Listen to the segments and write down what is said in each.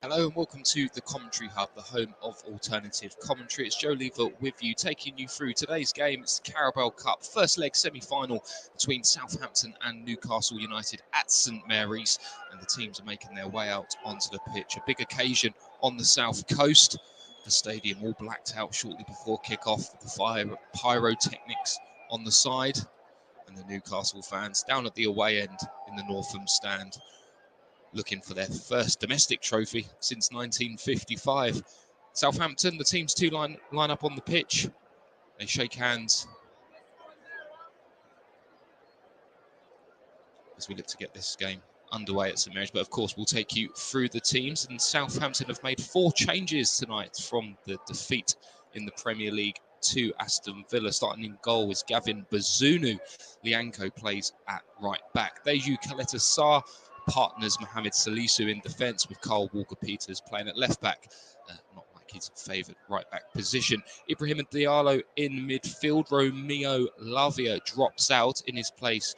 Hello and welcome to the Commentary Hub, the home of alternative commentary. It's Joe Lever with you, taking you through today's game. It's the Carabao Cup, first leg semi-final between Southampton and Newcastle United at St Mary's. And the teams are making their way out onto the pitch. A big occasion on the south coast. The stadium all blacked out shortly before kick-off, with the pyrotechnics on the side. And the Newcastle fans down at the away end in the Northam stand, looking for their first domestic trophy since 1955. Southampton, the teams two line up on the pitch. They shake hands as we look to get this game underway at St Mary's. But of course, we'll take you through the teams. And Southampton have made 4 changes tonight from the defeat in the Premier League to Aston Villa. Starting in goal is Gavin Bazunu. Lianco plays at right back. Deju Kaleta-Sarr partners Mohamed Salisu in defence, with Carl Walker-Peters playing at left back. Not like his favoured right back position. Ibrahim Diallo in midfield. Romeo Lavia drops out. In his place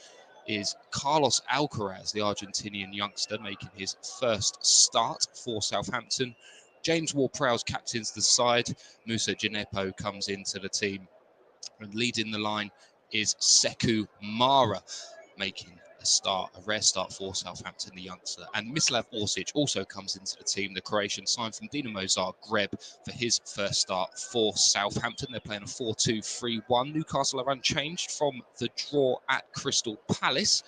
is Carlos Alcaraz, the Argentinian youngster, making his first start for Southampton. James Ward-Prowse captains the side. Musa Djenepo comes into the team. And leading the line is Sekou Mara, making a rare start for Southampton, the youngster. And Mislav Orsic also comes into the team, the Croatian signed from Dinamo Zagreb, for his first start for Southampton. They're playing a 4-2-3-1. Newcastle are unchanged from the draw at Crystal Palace.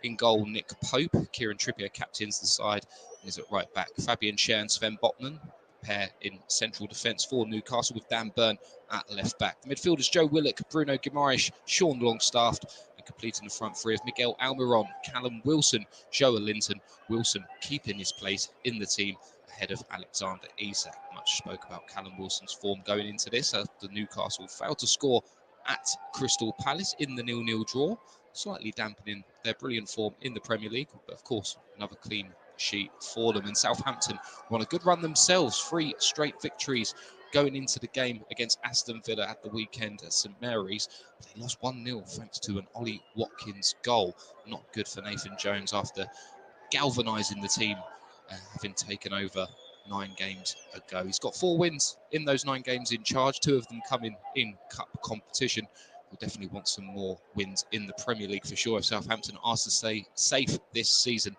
In goal, Nick Pope. Kieran Trippier captains the side and is at right back. Fabian Schär and Sven Botman pair in central defence for Newcastle, with Dan Burn at left back. The midfielders Joe Willock, Bruno Guimaraes, Sean Longstaff, and completing the front three of Miguel Almiron, Callum Wilson, Joe Linton. Wilson keeping his place in the team ahead of Alexander Isak. Much spoke about Callum Wilson's form going into this, after Newcastle failed to score at Crystal Palace in the 0-0 draw, slightly dampening their brilliant form in the Premier League. But of course, another clean sheet for them. And Southampton won a good run themselves, 3 straight victories going into the game against Aston Villa at the weekend at St Mary's. They lost 1-0 thanks to an Ollie Watkins goal. Not good for Nathan Jones after galvanising the team, having taken over 9 games ago. He's got 4 wins in those 9 games in charge, 2 of them coming in cup competition. We'll definitely want some more wins in the Premier League for sure if Southampton are to stay safe this season.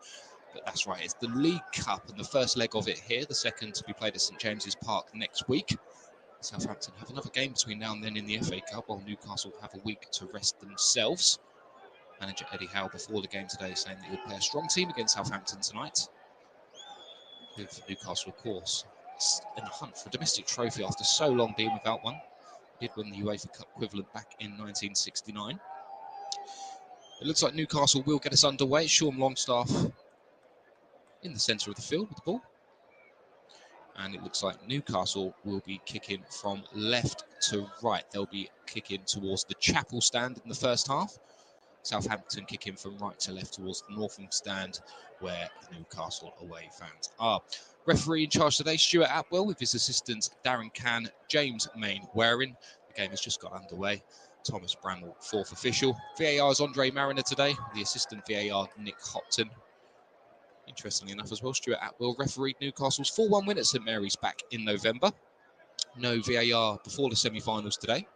But that's right, it's the League Cup and the first leg of it here, the second to be played at St James's Park next week. Southampton have another game between now and then in the FA Cup, while Newcastle have a week to rest themselves. Manager Eddie Howe before the game today saying that he'll play a strong team against Southampton tonight. Good for Newcastle, of course. It's in the hunt for a domestic trophy after so long being without one. Did win the UEFA Cup equivalent back in 1969. It looks like Newcastle will get us underway. Sean Longstaff in the centre of the field with the ball. And it looks like Newcastle will be kicking from left to right. They'll be kicking towards the Chapel stand in the first half. Southampton kicking from right to left towards the Northam stand, where the Newcastle away fans are. Referee in charge today, Stuart Atwell, with his assistants Darren Cann, James Main-Waring. The game has just got underway. Thomas Bramwell, 4th official. VAR's Andre Mariner today. The assistant VAR, Nick Hopton. Interestingly enough as well, Stuart Atwell refereed Newcastle's 4-1 win at St Mary's back in November. No VAR before the semi-finals today.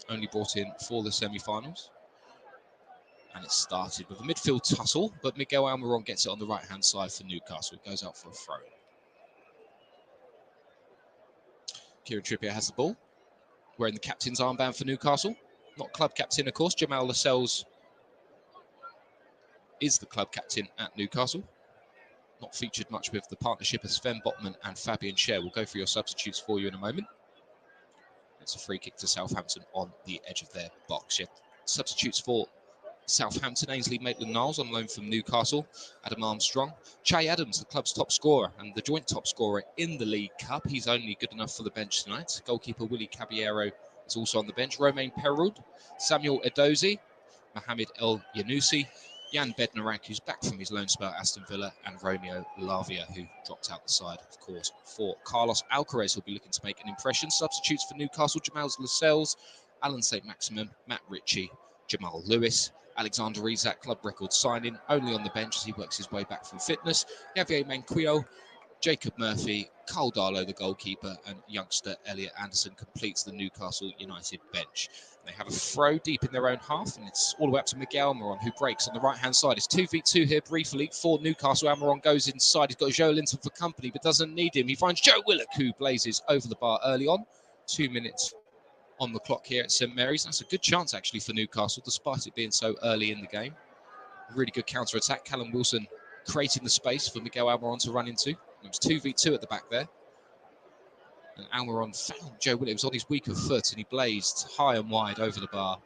Only brought in for the semi-finals. And it started with a midfield tussle, but Miguel Almiron gets it on the right-hand side for Newcastle. It goes out for a throw. Kieran Trippier has the ball, wearing the captain's armband for Newcastle. Not club captain, of course. Jamal Lascelles is the club captain at Newcastle. Not featured much with the partnership of Sven Botman and Fabian Schär. We'll go through your substitutes for you in a moment. It's a free kick to Southampton on the edge of their box. Yeah. Substitutes for Southampton: Ainsley Maitland-Niles on loan from Newcastle, Adam Armstrong, Che Adams, the club's top scorer and the joint top scorer in the League Cup. He's only good enough for the bench tonight. Goalkeeper Willie Caballero is also on the bench. Romain Perraud, Samuel Edozie, Mohamed El Yanusi, Jan Bednarak, who's back from his loan spell at Aston Villa, and Romeo Lavia, who dropped out the side, of course, for Carlos Alcaraz, who'll be looking to make an impression. Substitutes for Newcastle: Jamal Lascelles, Alan St. Maximin, Matt Ritchie, Jamal Lewis, Alexander Isak, club record signing, only on the bench as he works his way back from fitness. Javier Manquillo, Jacob Murphy, Carl Darlow, the goalkeeper, and youngster Elliot Anderson completes the Newcastle United bench. They have a throw deep in their own half, and it's all the way up to Miguel Almiron, who breaks on the right-hand side. It's 2v2 here briefly for Newcastle. Almiron goes inside. He's got Joe Linton for company, but doesn't need him. He finds Joe Willock, who blazes over the bar early on. 2 minutes on the clock here at St Mary's. That's a good chance, actually, for Newcastle, despite it being so early in the game. Really good counter-attack. Callum Wilson creating the space for Miguel Almiron to run into. It was 2v2 at the back there. And Almiron found Joe Willock. It was on his weaker foot, and he blazed high and wide over the bar.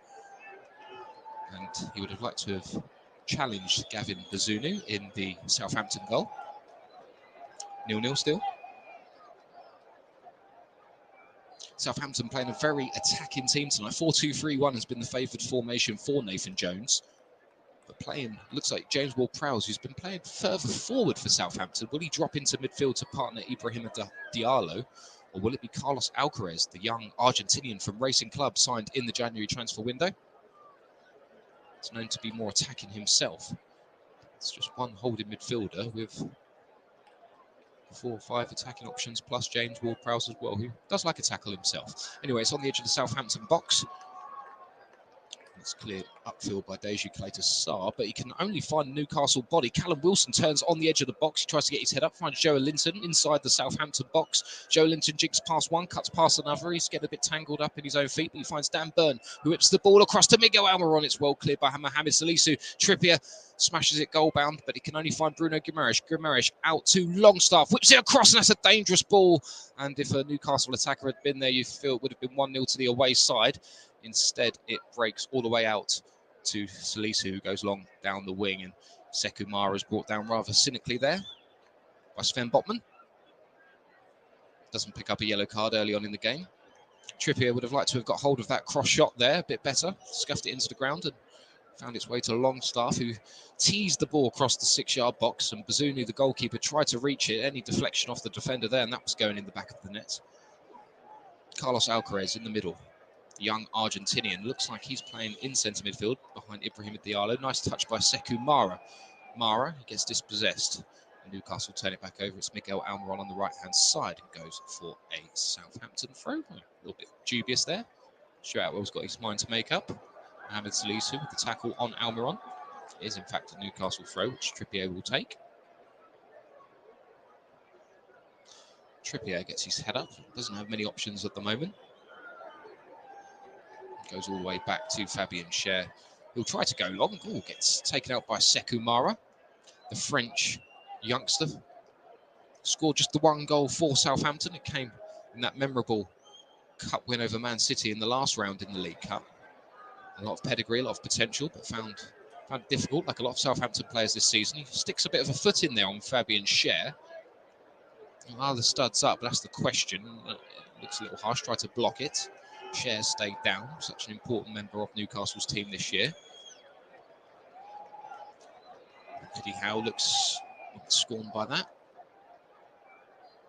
And he would have liked to have challenged Gavin Bazunu in the Southampton goal. 0-0 still. Southampton playing a very attacking team tonight. 4-2-3-1 has been the favoured formation for Nathan Jones. But playing, looks like James Ward-Prowse, who's been playing further forward for Southampton. Will he drop into midfield to partner Ibrahima Diallo? Or will it be Carlos Alcaraz, the young Argentinian from Racing Club, signed in the January transfer window? It's known to be more attacking himself. It's just one holding midfielder with 4 or 5 attacking options, plus James Ward-Prowse as well, who does like a tackle himself. Anyway, it's on the edge of the Southampton box. It's cleared upfield by Deji Clayton-Sarr, but he can only find Newcastle body. Callum Wilson turns on the edge of the box. He tries to get his head up, finds Joe Linton inside the Southampton box. Joe Linton jigs past one, cuts past another. He's getting a bit tangled up in his own feet, but he finds Dan Burn, who whips the ball across to Miguel Almiron. It's well cleared by Mohamed Salisu. Trippier smashes it goal bound, but he can only find Bruno Guimaraes. Guimaraes out to Longstaff, whips it across, and that's a dangerous ball. And if a Newcastle attacker had been there, you feel it would have been 1-0 to the away side. Instead, it breaks all the way out to Salisu, who goes long down the wing, and Sekou Mara is brought down rather cynically there by Sven Botman. Doesn't pick up a yellow card early on in the game. Trippier would have liked to have got hold of that cross shot there a bit better, scuffed it into the ground and found its way to Longstaff, who teased the ball across the 6-yard box, and Bazunu, the goalkeeper, tried to reach it. Any deflection off the defender there, and that was going in the back of the net. Carlos Alcaraz in the middle. Young Argentinian, looks like he's playing in centre midfield behind Ibrahima Diallo. Nice touch by Sekou Mara. Mara, he gets dispossessed. Newcastle turn it back over. It's Miguel Almiron on the right-hand side and goes for a Southampton throw. A little bit dubious there. Shoutwell's got his mind to make up. Mohamed Salisu with the tackle on Almiron. It is in fact a Newcastle throw, which Trippier will take. Trippier gets his head up. Doesn't have many options at the moment. Goes all the way back to Fabian Schär. He'll try to go long. Oh, gets taken out by Sekou Mara, the French youngster. Scored just the 1 goal for Southampton. It came in that memorable cup win over Man City in the last round in the League Cup. A lot of pedigree, a lot of potential, but found it difficult, like a lot of Southampton players this season. He sticks a bit of a foot in there on Fabian Schär. Are the studs up? That's the question. It looks a little harsh. Tried to block it. Schär stayed down. Such an important member of Newcastle's team this year. Eddie Howe looks scorned by that.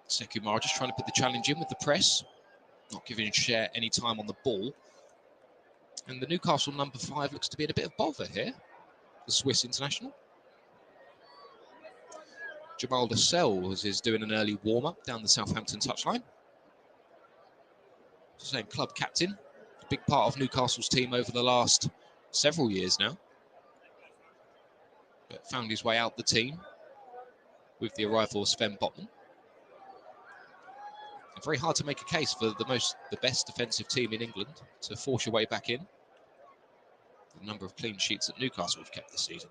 Sekou Mara just trying to put the challenge in with the press. Not giving Schär any time on the ball. And the Newcastle number 5 looks to be in a bit of bother here. The Swiss international. Jamal Lascelles is doing an early warm-up down the Southampton touchline. Same club captain, a big part of Newcastle's team over the last several years now. But found his way out the team with the arrival of Sven Botman. And very hard to make a case for the best defensive team in England to force your way back in. The number of clean sheets that Newcastle have kept this season.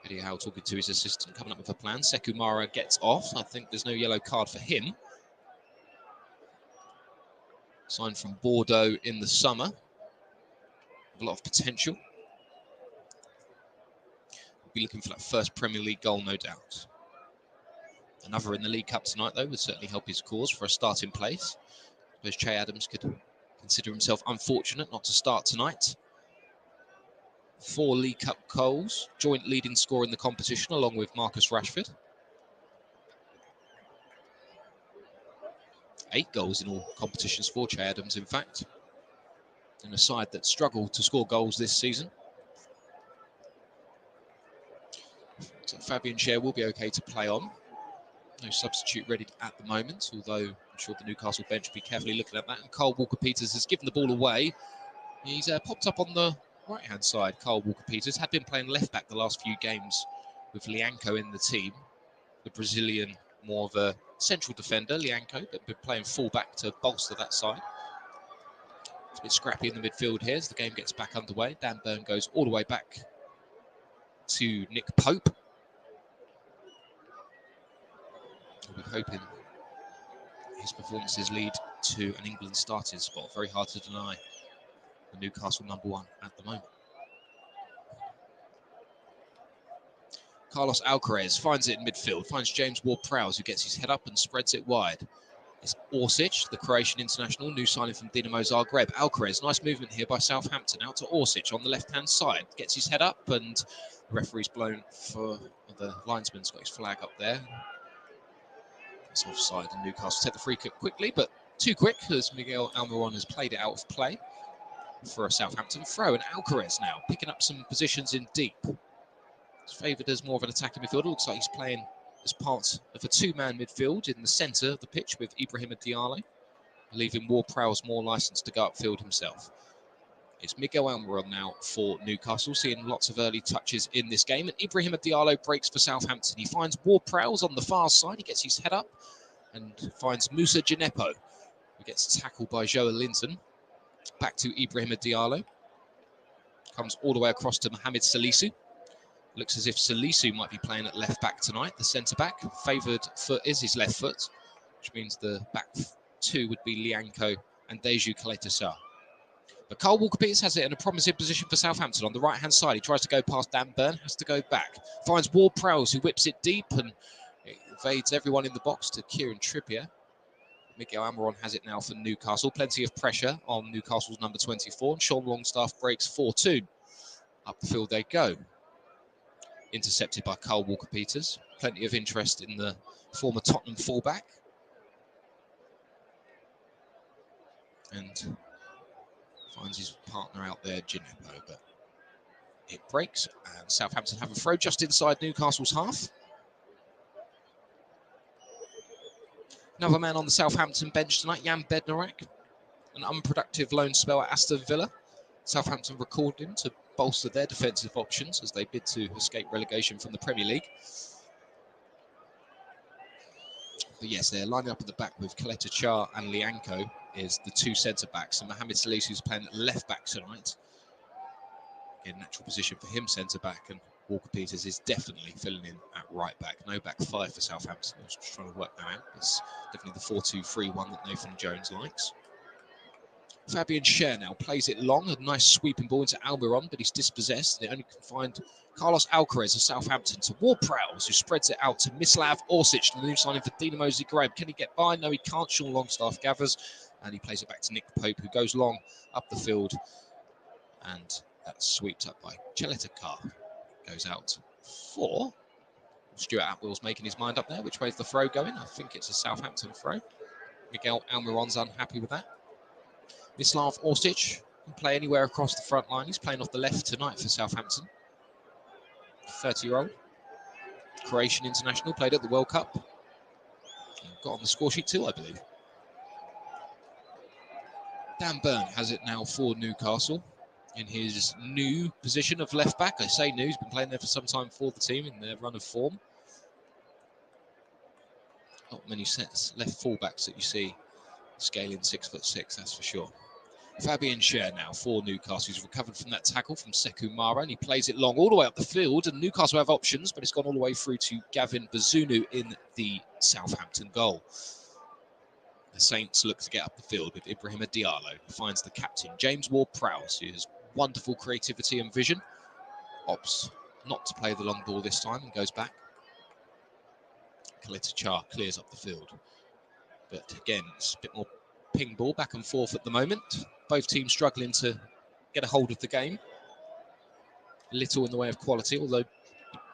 Eddie Howe talking to his assistant, coming up with a plan. Sekou Mara gets off. I think there's no yellow card for him. Signed from Bordeaux in the summer. A lot of potential. We'll be looking for that first Premier League goal, no doubt. Another in the League Cup tonight, though, would certainly help his cause for a starting place. I suppose Che Adams could consider himself unfortunate not to start tonight. 4 League Cup goals, joint leading scorer in the competition, along with Marcus Rashford. 8 goals in all competitions for Che Adams, in fact. In a side that struggled to score goals this season. So Fabian Schär will be okay to play on. No substitute ready at the moment, although I'm sure the Newcastle bench will be carefully looking at that. And Kyle Walker-Peters has given the ball away. He's popped up on the right-hand side. Kyle Walker-Peters had been playing left-back the last few games with Lianco in the team. The Brazilian, more of a central defender, Lianco, but been playing full-back to bolster that side. It's a bit scrappy in the midfield here as the game gets back underway. Dan Burn goes all the way back to Nick Pope. We're hoping his performances lead to an England starting spot. Very hard to deny the Newcastle #1 at the moment. Carlos Alcaraz finds it in midfield, finds James Ward-Prowse, who gets his head up and spreads it wide. It's Orsic, the Croatian international, new signing from Dinamo Zagreb. Alcaraz, nice movement here by Southampton, out to Orsic on the left-hand side. Gets his head up and the referee's blown for the linesman's got his flag up there. It's offside and Newcastle take the free kick quickly, but too quick as Miguel Almiron has played it out of play for a Southampton throw. And Alcaraz now picking up some positions in deep. He's favoured as more of an attacking midfielder. Looks like he's playing as part of a 2-man midfield in the centre of the pitch with Ibrahima Diallo, leaving Ward-Prowse more licence to go upfield himself. It's Miguel Almiron now for Newcastle, seeing lots of early touches in this game. And Ibrahima Diallo breaks for Southampton. He finds Ward-Prowse on the far side. He gets his head up and finds Moussa Djenepo, who gets tackled by Joe Linton. Back to Ibrahima Diallo. Comes all the way across to Mohamed Salisu. Looks as if Salisu might be playing at left-back tonight. The centre-back, favoured foot is his left foot, which means the back 2 would be Lianco and Deju Kaleta-Sarr. But Kyle Walker-Peters has it in a promising position for Southampton on the right-hand side. He tries to go past Dan Burn, has to go back. Finds Ward-Prowse, who whips it deep and evades everyone in the box to Kieran Trippier. Miguel Almiron has it now for Newcastle. Plenty of pressure on Newcastle's number 24. And Sean Longstaff breaks 4-2. Up the field they go. Intercepted by Kyle Walker-Peters. Plenty of interest in the former Tottenham fullback. And finds his partner out there, Djenepo, but it breaks. And Southampton have a throw just inside Newcastle's half. Another man on the Southampton bench tonight, Jan Bednarek. An unproductive loan spell at Aston Villa. Southampton recalled him to bolster their defensive options as they bid to escape relegation from the Premier League. But yes, they're lining up at the back with Kaleta-Sarr and Lianco is the 2 centre-backs. And Mohamed Salisu who's playing at left-back tonight. In natural position for him, centre-back. And Walker-Peters is definitely filling in at right-back. No back 5 for Southampton. I was just trying to work that out. It's definitely the 4-2-3-1 that Nathan Jones likes. Fabian Schär now plays it long. A nice sweeping ball into Almiron, but he's dispossessed. They only can find Carlos Alcaraz of Southampton to Ward-Prowse, who spreads it out to Mislav Orsic, the new signing for Dinamo Zagreb. Can he get by? No, he can't. Sean Longstaff gathers, and he plays it back to Nick Pope, who goes long up the field. And that's swept up by Kaleta-Sarr. Goes out for Stuart Atwell's making his mind up there. Which way's the throw going? I think it's a Southampton throw. Miguel Almiron's unhappy with that. Mislav Orsic can play anywhere across the front line. He's playing off the left tonight for Southampton. 30-year-old Croatian international, played at the World Cup. Got on the score sheet too, I believe. Dan Burn has it now for Newcastle in his new position of left back. I say new, he's been playing there for some time for the team in their run of form. Not many sets left fullbacks that you see scaling 6'6", that's for sure. Fabian Schär now for Newcastle. He's recovered from that tackle from Sekou Mara, and he plays it long all the way up the field. And Newcastle have options, but it's gone all the way through to Gavin Bazunu in the Southampton goal. The Saints look to get up the field with Ibrahima Diallo, who finds the captain, James Ward-Prowse, who has wonderful creativity and vision. Opts not to play the long ball this time and goes back. Kalita Char clears up the field. But again, it's a bit more ping ball back and forth at the moment. Both teams struggling to get a hold of the game. Little in the way of quality, although you'd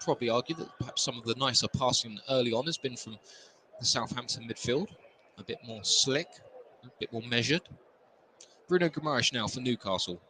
probably argue that perhaps some of the nicer passing early on has been from the Southampton midfield. A bit more slick, a bit more measured. Bruno Guimaraes now for Newcastle.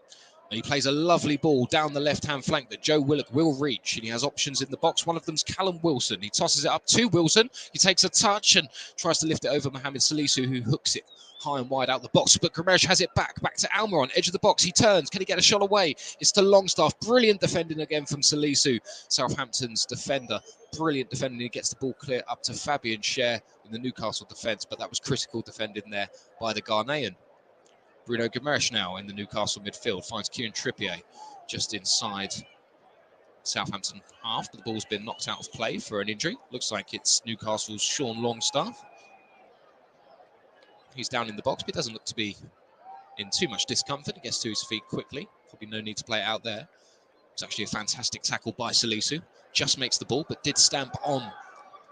And he plays a lovely ball down the left-hand flank that Joe Willock will reach. And he has options in the box. One of them's Callum Wilson. He tosses it up to Wilson. He takes a touch and tries to lift it over Mohamed Salisu, who hooks it high and wide out the box. But Guimaraes has it back to Almiron, edge of the box. He turns. Can he get a shot away? It's to Longstaff. Brilliant defending again from Salisu, Southampton's defender. Brilliant defending. He gets the ball clear up to Fabian Schär in the Newcastle defence. But that was critical defending there by the Ghanaian. Bruno Guimaraes now in the Newcastle midfield finds Kieran Trippier just inside Southampton half, but the ball's been knocked out of play for an injury. Looks like it's Newcastle's Sean Longstaff. He's down in the box, but he doesn't look to be in too much discomfort. He gets to his feet quickly. Probably no need to play it out there. It's actually a fantastic tackle by Salisu. Just makes the ball, but did stamp on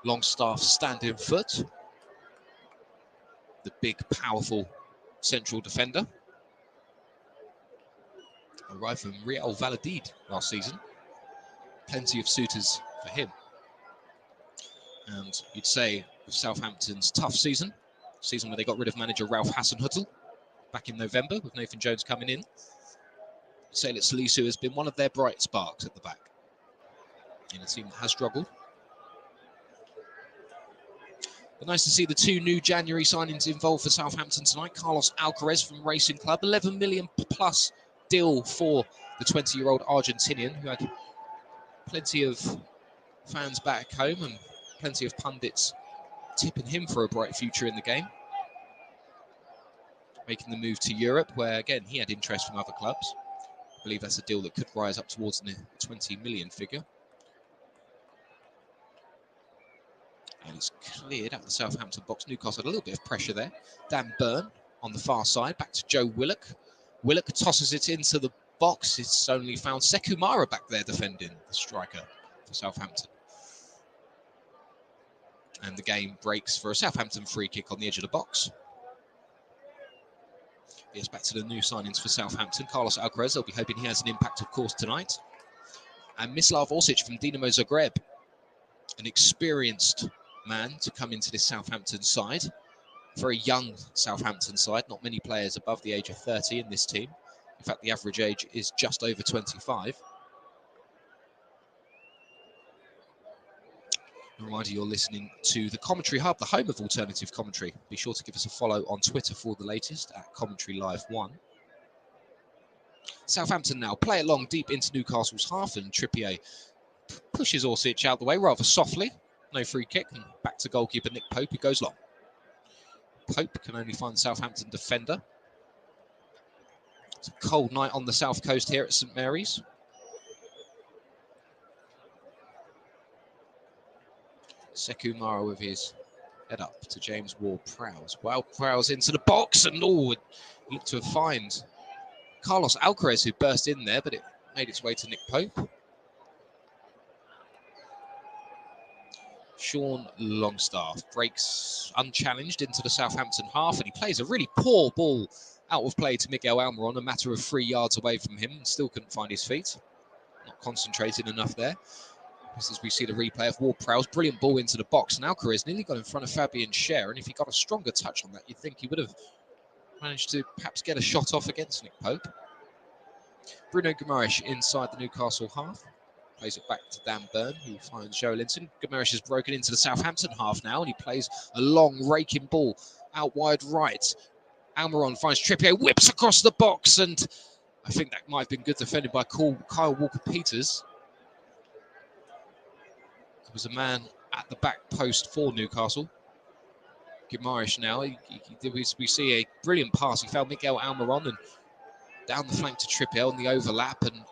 Longstaff's standing foot. The big, powerful central defender. Arrived from Real Valladolid last season. Plenty of suitors for him. And you'd say with Southampton's tough season where they got rid of manager Ralph Hasenhüttl back in November with Nathan Jones coming in, you'd say that Salisu has been one of their bright sparks at the back in a team that has struggled. But nice to see the two new January signings involved for Southampton tonight. Carlos Alcaraz from Racing Club, 11 million plus deal for the 20-year-old Argentinian, who had plenty of fans back home and plenty of pundits tipping him for a bright future in the game. Making the move to Europe, where again he had interest from other clubs. I believe that's a deal that could rise up towards the 20 million figure. And he's cleared out the Southampton box. Newcastle had a little bit of pressure there. Dan Burn on the far side, back to Joe Willock. Willock tosses it into the box. It's only found Sekou Mara back there defending the striker for Southampton. And the game breaks for a Southampton free kick on the edge of the box. Yes, back to the new signings for Southampton. Carlos Alcaraz, they'll be hoping he has an impact, of course, tonight. And Mislav Orsic from Dinamo Zagreb, an experienced man to come into this Southampton side. Very young Southampton side, not many players above the age of 30 in this team. In fact, the average age is just over 25. A reminder, you're listening to the Commentary Hub, the home of alternative commentary. Be sure to give us a follow on Twitter for the latest at Commentary Live 1. Southampton now play it long deep into Newcastle's half, and Trippier pushes Orsic out the way rather softly. No free kick, and back to goalkeeper Nick Pope, who goes long. Pope can only find the Southampton defender. It's a cold night on the south coast here at St Mary's. Sekou Mara with his head up to James Ward-Prowse. Ward-Prowse into the box, and looked to find Carlos Alcaraz, who burst in there, but it made its way to Nick Pope. Sean Longstaff breaks unchallenged into the Southampton half, and he plays a really poor ball out of play to Miguel Almiron, a matter of 3 yards away from him, and still couldn't find his feet. Not concentrating enough there. As we see the replay of Ward-Prowse, brilliant ball into the box, and Alcaraz nearly got in front of Fabian Schär, and if he got a stronger touch on that, you'd think he would have managed to perhaps get a shot off against Nick Pope. Bruno Guimaraes inside the Newcastle half. Plays it back to Dan Burn, who finds Joe Linton. Guimaraes has broken into the Southampton half now, and he plays a long, raking ball out wide right. Almiron finds Trippier, whips across the box, and I think that might have been good defended by Kyle Walker-Peters. There was a man at the back post for Newcastle. Guimaraes now, we see a brilliant pass. He found Miguel Almiron and down the flank to Trippier on the overlap, and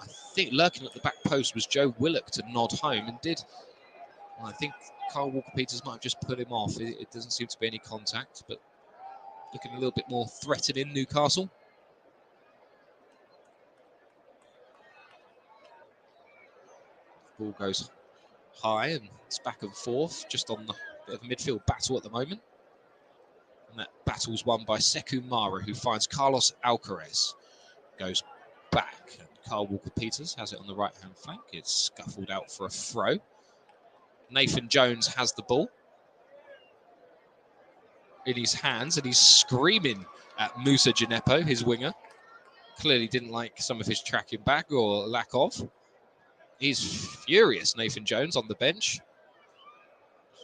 I think lurking at the back post was Joe Willock to nod home, and did I think Carl Walker-Peters might have just put him off. It doesn't seem to be any contact, but looking a little bit more threatening, Newcastle. Ball goes high and it's back and forth, just on the bit of a midfield battle at the moment. And that battle's won by Sekou Mara, who finds Carlos Alcaraz. Goes back, and Carl Walker-Peters has it on the right-hand flank. It's scuffled out for a throw. Nathan Jones has the ball in his hands, and he's screaming at Moussa Djenepo, his winger. Clearly didn't like some of his tracking back or lack of. He's furious, Nathan Jones, on the bench.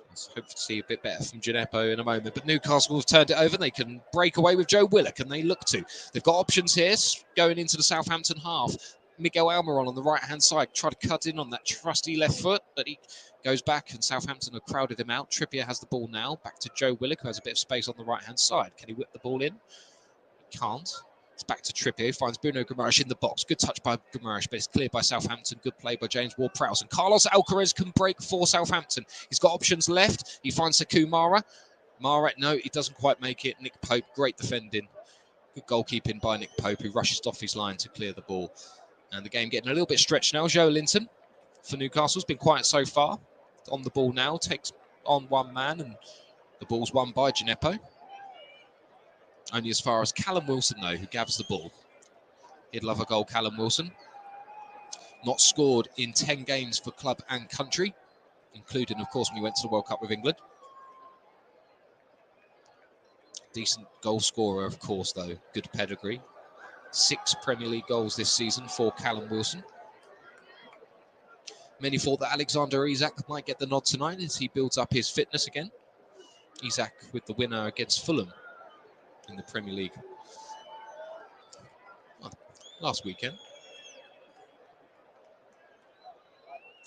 Let's hope to see a bit better from Djenepo in a moment. But Newcastle have turned it over. They can break away with Joe Willock, and they look to. They've got options here going into the Southampton half. Miguel Almiron on the right-hand side tried to cut in on that trusty left foot, but he goes back, and Southampton have crowded him out. Trippier has the ball now. Back to Joe Willock, who has a bit of space on the right-hand side. Can he whip the ball in? He can't. It's back to Trippier, finds Bruno Guimaraes in the box. Good touch by Guimaraes, but it's cleared by Southampton. Good play by James Ward-Prowse. And Carlos Alcaraz can break for Southampton. He's got options left. He finds Sekou Mara. Mara, no, he doesn't quite make it. Nick Pope, great defending. Good goalkeeping by Nick Pope, who rushes off his line to clear the ball. And the game getting a little bit stretched now. Joe Linton for Newcastle has been quiet so far. On the ball now, takes on one man, and the ball's won by Djenepo. Only as far as Callum Wilson, though, who gathers the ball. He'd love a goal, Callum Wilson. Not scored in 10 games for club and country, including, of course, when he went to the World Cup with England. Decent goal scorer, of course, though. Good pedigree. 6 Premier League goals this season for Callum Wilson. Many thought that Alexander Isak might get the nod tonight as he builds up his fitness again. Isak with the winner against Fulham in the Premier League last weekend.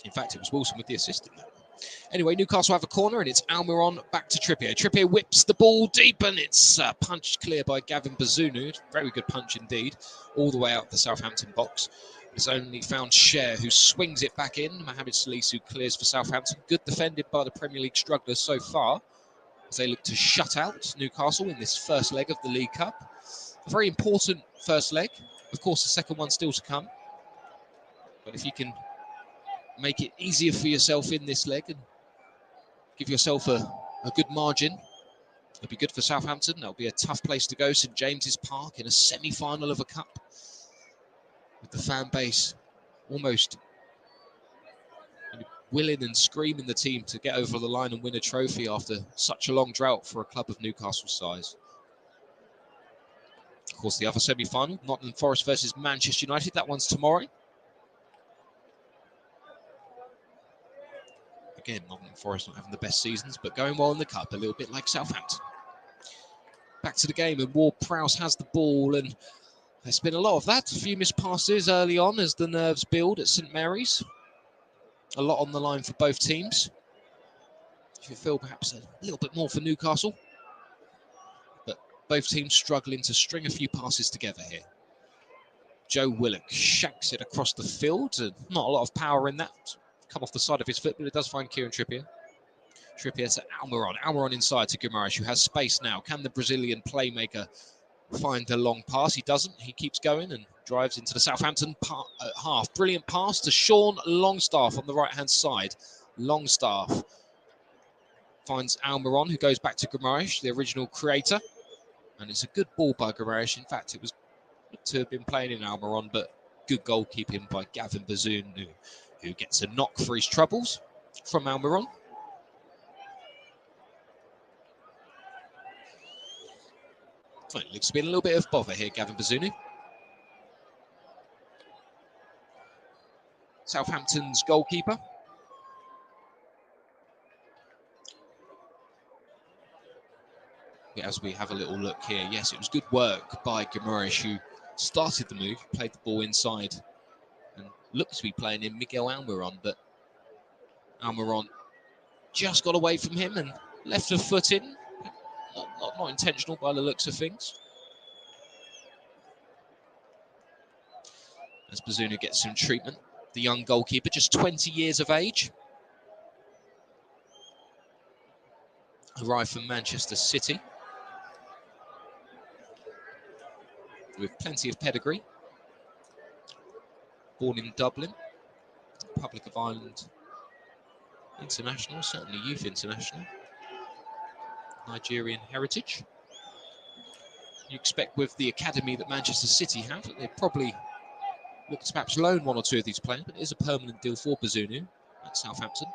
In fact, it was Wilson with the assist in that. Anyway, Newcastle have a corner, and it's Almiron back to Trippier. Trippier whips the ball deep, and it's punched clear by Gavin Bazunu. Very good punch indeed, all the way out the Southampton box. It's only found Cher, who swings it back in. Mohamed Salisu clears for Southampton. Good defended by the Premier League strugglers so far, as they look to shut out Newcastle in this first leg of the League Cup. A very important first leg. Of course, the second one still to come. But if you can make it easier for yourself in this leg and give yourself a good margin, it'll be good for Southampton. That'll be a tough place to go, St James's Park, in a semi-final of a cup, with the fan base almost willing and screaming the team to get over the line and win a trophy after such a long drought for a club of Newcastle's size. Of course, the other semi-final, Nottingham Forest versus Manchester United. That one's tomorrow. Again, Nottingham Forest not having the best seasons, but going well in the cup, a little bit like Southampton. Back to the game, and Ward-Prowse has the ball, and there's been a lot of that. A few missed passes early on as the nerves build at St Mary's. A lot on the line for both teams. You feel perhaps a little bit more for Newcastle, but both teams struggling to string a few passes together here. Joe Willock shanks it across the field, and not a lot of power in that. Come off the side of his foot, but it does find Kieran Trippier. Trippier to Almiron. Almiron inside to Guimaraes, who has space now. Can the Brazilian playmaker find a long pass? He doesn't. He keeps going and drives into the Southampton half. Brilliant pass to Sean Longstaff on the right-hand side. Longstaff finds Almiron, who goes back to Guimaraes, the original creator. And it's a good ball by Guimaraes. In fact, it was to have been playing in Almiron, but good goalkeeping by Gavin Bazunu, who gets a knock for his troubles from Almiron. So it looks to be a little bit of bother here, Gavin Bazunu. Southampton's goalkeeper. As we have a little look here, yes, it was good work by Guimaraes, who started the move, played the ball inside, and looked to be playing in Miguel Almiron, but Almiron just got away from him and left a foot in. Not intentional by the looks of things. As Bazunu gets some treatment, the young goalkeeper, just 20 years of age. arrived from Manchester City with plenty of pedigree. Born in Dublin, Republic of Ireland international, certainly youth international. Nigerian heritage. You expect with the academy that Manchester City have, that they'd probably look to perhaps loan one or two of these players, but it is a permanent deal for Bazunu at Southampton.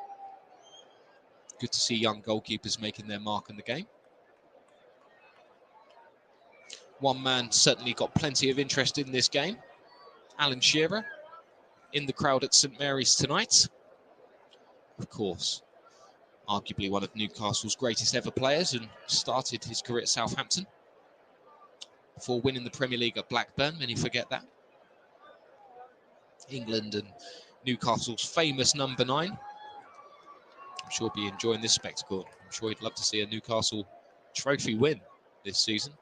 Good to see young goalkeepers making their mark in the game. One man certainly got plenty of interest in this game. Alan Shearer in the crowd at St Mary's tonight. Of course, arguably one of Newcastle's greatest ever players and started his career at Southampton before winning the Premier League at Blackburn. Many forget that. England and Newcastle's famous number 9. I'm sure he'll be enjoying this spectacle. I'm sure he'd love to see a Newcastle trophy win this season.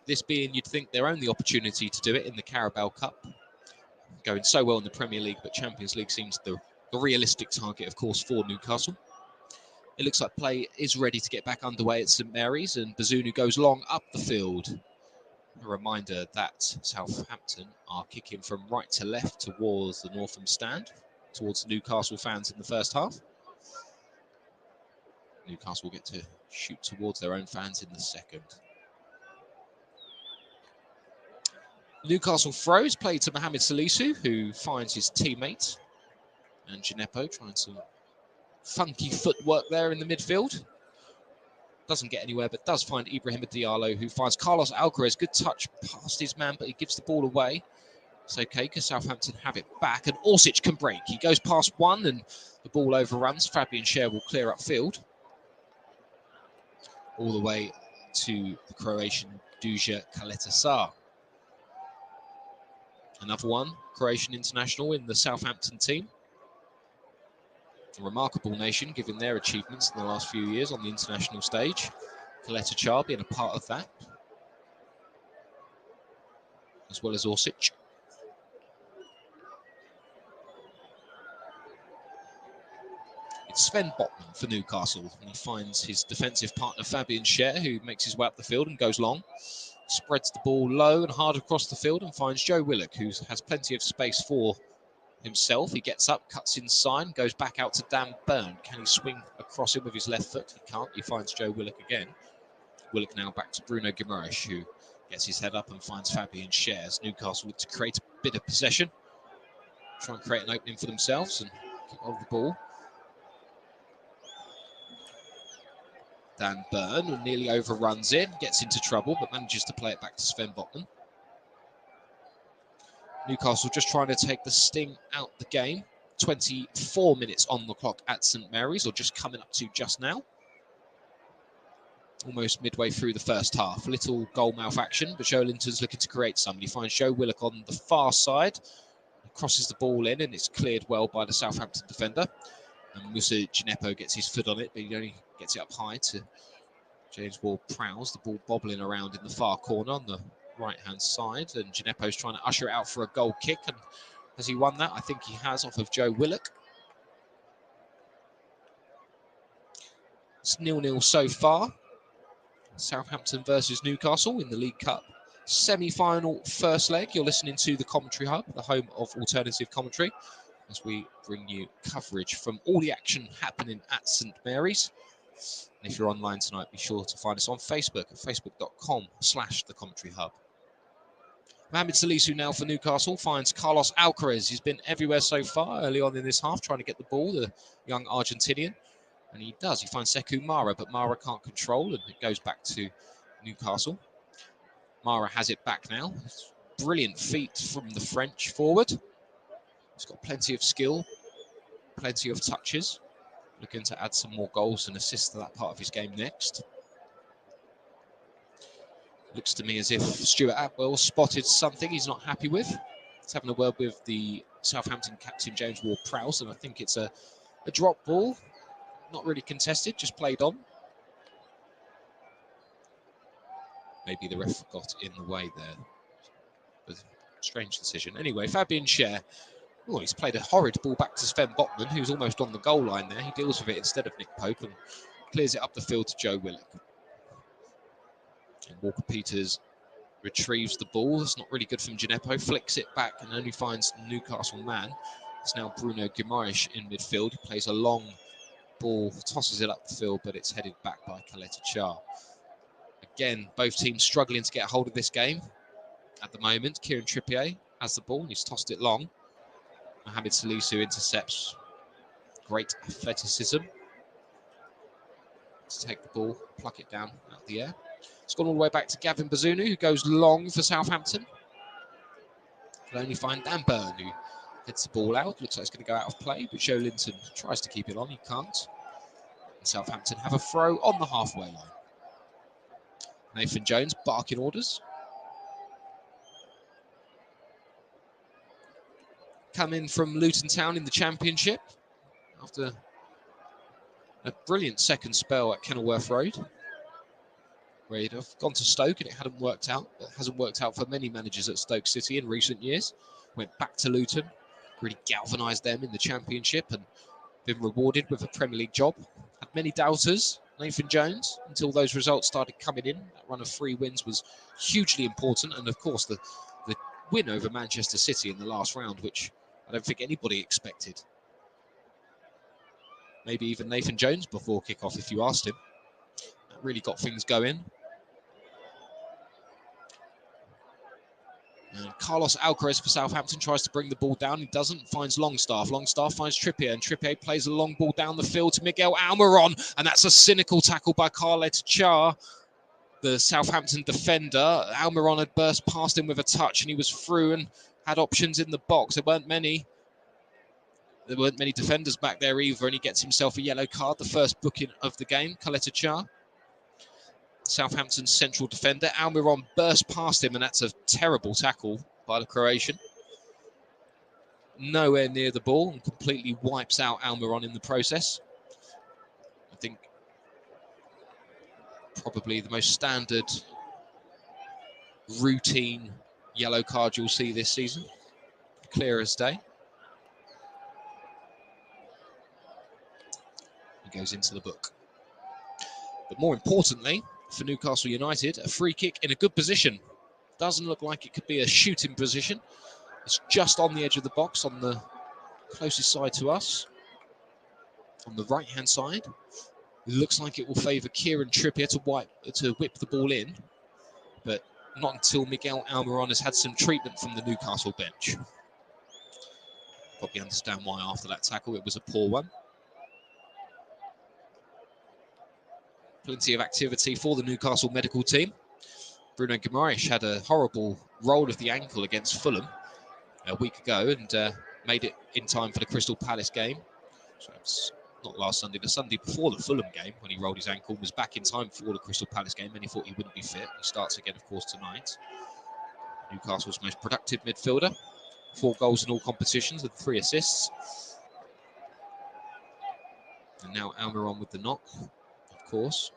This being, you'd think, their only opportunity to do it in the Carabao Cup. Going so well in the Premier League, but Champions League seems the realistic target, of course, for Newcastle. It looks like play is ready to get back underway at St Mary's, and Bazunu goes long up the field. A reminder that Southampton are kicking from right to left towards the Northam stand, towards the Newcastle fans in the first half. Newcastle will get to shoot towards their own fans in the second. Newcastle throws, played to Mohamed Salisu, who finds his teammate. And Gineppo trying some funky footwork there in the midfield. Doesn't get anywhere, but does find Ibrahima Diallo, who finds Carlos Alcaraz. Good touch past his man, but he gives the ball away. It's okay, because Southampton have it back, and Orsic can break. He goes past one, and the ball overruns. Fabian Schär will clear upfield. All the way to the Croatian Duja Kaleta. Another one, Croatian international in the Southampton team. A remarkable nation, given their achievements in the last few years on the international stage. Kaleta being a part of that, as well as Orsic. It's Sven Botman for Newcastle, and he finds his defensive partner Fabian Schär, who makes his way up the field and goes long. Spreads the ball low and hard across the field and finds Joe Willock, who has plenty of space for himself. He gets up, cuts inside, goes back out to Dan Burn. Can he swing across him with his left foot? He can't. He finds Joe Willock again. Willock now back to Bruno Guimaraes, who gets his head up and finds Fabian Schär. As Newcastle look to create a bit of possession, try and create an opening for themselves and keep hold of the ball. Dan Burn nearly overruns it, gets into trouble, but manages to play it back to Sven Botman. Newcastle just trying to take the sting out the game. 24 minutes on the clock at St Mary's, or just coming up to just now. Almost midway through the first half. Little goal-mouth action, but Joe Linton's looking to create some. He finds Joe Willock on the far side. He crosses the ball in, and it's cleared well by the Southampton defender. And Musa Gineppo gets his foot on it, but he only gets it up high to James Ward-Prowse. The ball bobbling around in the far corner on the right-hand side. And Gineppo's trying to usher it out for a goal kick. And has he won that? I think he has, off of Joe Willock. It's 0-0 so far. Southampton versus Newcastle in the League Cup semi-final first leg. You're listening to the Commentary Hub, the home of alternative commentary, as we bring you coverage from all the action happening at St Mary's. And if you're online tonight, be sure to find us on Facebook at facebook.com/the Commentary Hub. Mohamed Salisu now for Newcastle finds Carlos Alcaraz. He's been everywhere so far early on in this half, trying to get the ball, the young Argentinian. And he does. He finds Sekou Mara, but Mara can't control, and it goes back to Newcastle. Mara has it back now. Brilliant feat from the French forward. He's got plenty of skill, plenty of touches. Looking to add some more goals and assists to that part of his game next. Looks to me as if Stuart Atwell spotted something he's not happy with. He's having a word with the Southampton captain, James Ward-Prowse, and I think it's a drop ball. Not really contested, just played on. Maybe the ref got in the way there. But strange decision. Anyway, Fabian Schär. Oh, he's played a horrid ball back to Sven Botman, who's almost on the goal line there. He deals with it instead of Nick Pope, and Clears it up the field to Joe Willock. And Walker-Peters retrieves the ball. It's not really good from Gineppo. Flicks it back and only finds Newcastle man. It's now Bruno Guimaraes in midfield. He plays a long ball, tosses it up the field, but it's headed back by Kaleta Char. Again, both teams struggling to get a hold of this game at the moment. Kieran Trippier has the ball and he's tossed it long. Mohamed Salisu intercepts. Great athleticism to take the ball, pluck it down out the air. It's gone all the way back to Gavin Bazunu, who goes long for Southampton. Can only find Dan Burn, who heads the ball out. Looks like it's going to go out of play, but Joe Linton tries to keep it on. He can't. And Southampton have a throw on the halfway line. Nathan Jones barking orders. Come in from Luton Town in the Championship after a brilliant second spell at Kenilworth Road, where he'd have gone to Stoke and it hadn't worked out. It hasn't worked out for many managers at Stoke City in recent years. Went back to Luton, really galvanised them in the Championship and been rewarded with a Premier League job. Had many doubters, Nathan Jones, until those results started coming in. That run of 3 wins was hugely important. And of course, the win over Manchester City in the last round, which I don't think anybody expected. Maybe even Nathan Jones before kickoff, if you asked him. That really got things going. And Carlos Alcaraz for Southampton tries to bring the ball down. He doesn't. Finds Longstaff. Longstaff finds Trippier. And Trippier plays a long ball down the field to Miguel Almiron. And that's a cynical tackle by Carlet Char, the Southampton defender. Almiron had burst past him with a touch and he was through and had options in the box. There weren't many defenders back there either, and he gets himself a yellow card, the first booking of the game. Kaleta Char, Southampton's central defender. Almiron burst past him, and that's a terrible tackle by the Croatian. Nowhere near the ball and completely wipes out Almiron in the process. I think probably the most standard, routine yellow card you'll see this season. Clear as day. He goes into the book. But more importantly, for Newcastle United, a free kick in a good position. Doesn't look like it could be a shooting position. It's just on the edge of the box, on the closest side to us, on the right-hand side. It looks like it will favour Kieran Trippier to whip the ball in, but not until Miguel Almiron has had some treatment from the Newcastle bench. Probably understand why after that tackle it was a poor one. Plenty of activity for the Newcastle medical team. Bruno Guimaraes had a horrible roll of the ankle against Fulham a week ago and made it in time for the Crystal Palace game. So it's not last Sunday, the Sunday before the Fulham game when he rolled his ankle, was back in time for the Crystal Palace game. Many thought he wouldn't be fit. He starts again, of course, tonight. Newcastle's most productive midfielder. 4 goals in all competitions and 3 assists. And now Almiron with the knock, of course.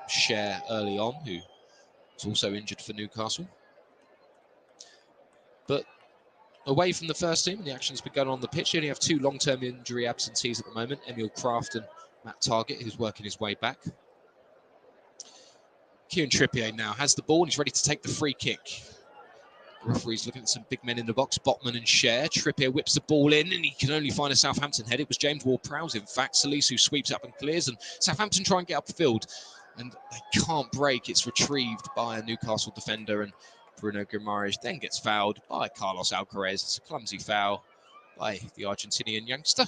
Cher early on, who was also injured for Newcastle. But away from the first team, and the action's been going on the pitch, you only have 2 long-term injury absentees at the moment, Emil Kraft and Matt Targett, who's working his way back. Kieran Trippier now has the ball and he's ready to take the free kick. The referee's looking at some big men in the box, Botman and Cher. Trippier whips the ball in and he can only find a Southampton head. It was James Ward-Prowse, in fact. Salisu sweeps up and clears, and Southampton try and get upfield. And they can't break. It's retrieved by a Newcastle defender, and Bruno Guimaraes then gets fouled by Carlos Alcaraz. It's a clumsy foul by the Argentinian youngster.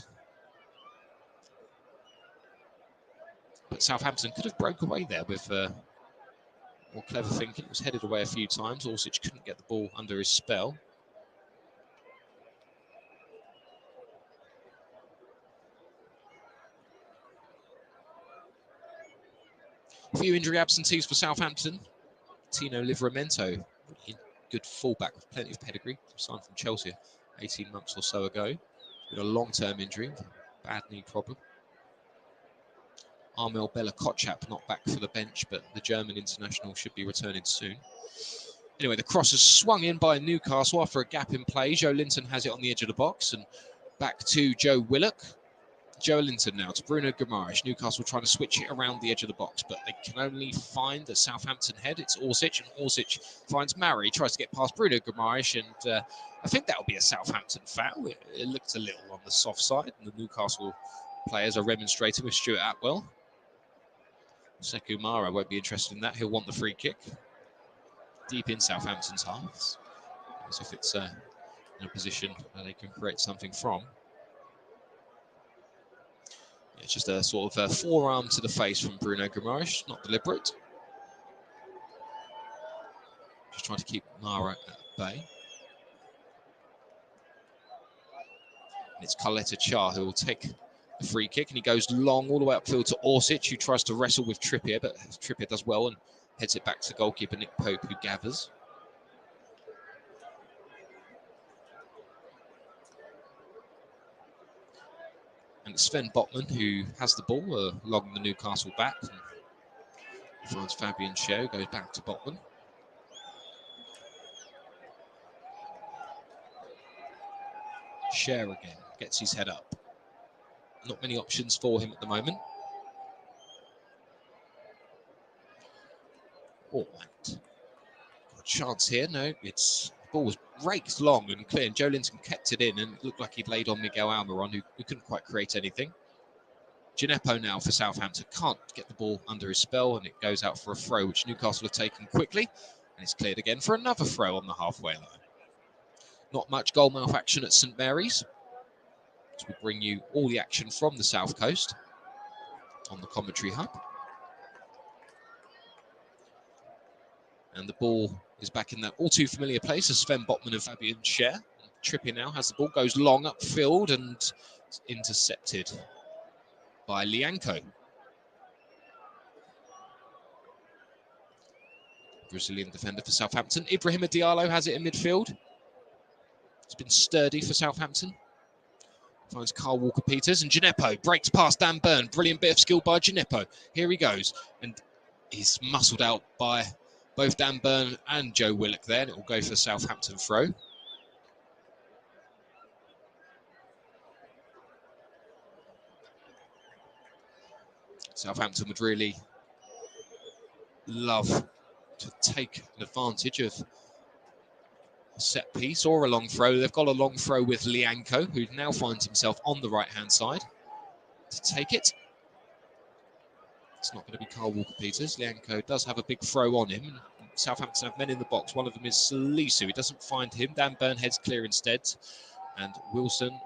But Southampton could have broke away there with more clever thinking. It was headed away a few times. Orsic couldn't get the ball under his spell. A few injury absentees for Southampton. Tino Livramento, good fullback with plenty of pedigree, signed from Chelsea 18 months or so ago. With a long-term injury, bad knee problem. Armel Bella-Kotchap not back for the bench, but the German international should be returning soon. Anyway, the cross is swung in by Newcastle after a gap in play. Joe Linton has it on the edge of the box, and back to Joe Willock. Joelinton now to Bruno Guimaraes. Newcastle trying to switch it around the edge of the box, but they can only find the Southampton head. It's Orsic, and Orsic finds Murray, tries to get past Bruno Guimaraes, and I think that will be a Southampton foul. It looked a little on the soft side, and the Newcastle players are remonstrating with Stuart Atwell. Sekou Mara won't be interested in that. He'll want the free kick. Deep in Southampton's halves, as if it's in a position where they can create something from. It's just a sort of a forearm to the face from Bruno Guimaraes, not deliberate. Just trying to keep Mara at bay. And it's Carleta Char who will take the free kick, and he goes long all the way upfield to Orsic, who tries to wrestle with Trippier, but Trippier does well and heads it back to goalkeeper Nick Pope, who gathers. And it's Sven Botman who has the ball along the Newcastle back. And finds Fabian Schär, goes back to Botman. Schär again, gets his head up. Not many options for him at the moment. All right. Got a chance here. No, the ball was raked long and clear, and Joelinton kept it in, and it looked like he'd laid on Miguel Almiron, who couldn't quite create anything. Gineppo now for Southampton can't get the ball under his spell, and it goes out for a throw, which Newcastle have taken quickly, and it's cleared again for another throw on the halfway line. Not much goalmouth action at St Mary's, as we bring you all the action from the South Coast on the commentary hub. And the ball is back in that all too familiar place of Sven Botman and Fabian Schär. Trippier now has the ball, goes long upfield and it's intercepted by Lianco. Brazilian defender for Southampton. Ibrahima Diallo has it in midfield. It's been sturdy for Southampton. Finds Carl Walker-Peters, and Gineppo breaks past Dan Burn. Brilliant bit of skill by Gineppo. Here he goes, and he's muscled out by both Dan Burn and Joe Willock there, and it will go for the Southampton throw. Southampton would really love to take an advantage of a set piece or a long throw. They've got a long throw with Lianco, who now finds himself on the right-hand side to take it. It's not going to be Carl Walker-Peters. Lianco does have a big throw on him. And Southampton have men in the box. One of them is Salisu. He doesn't find him. Dan Burn heads clear instead. And Wilson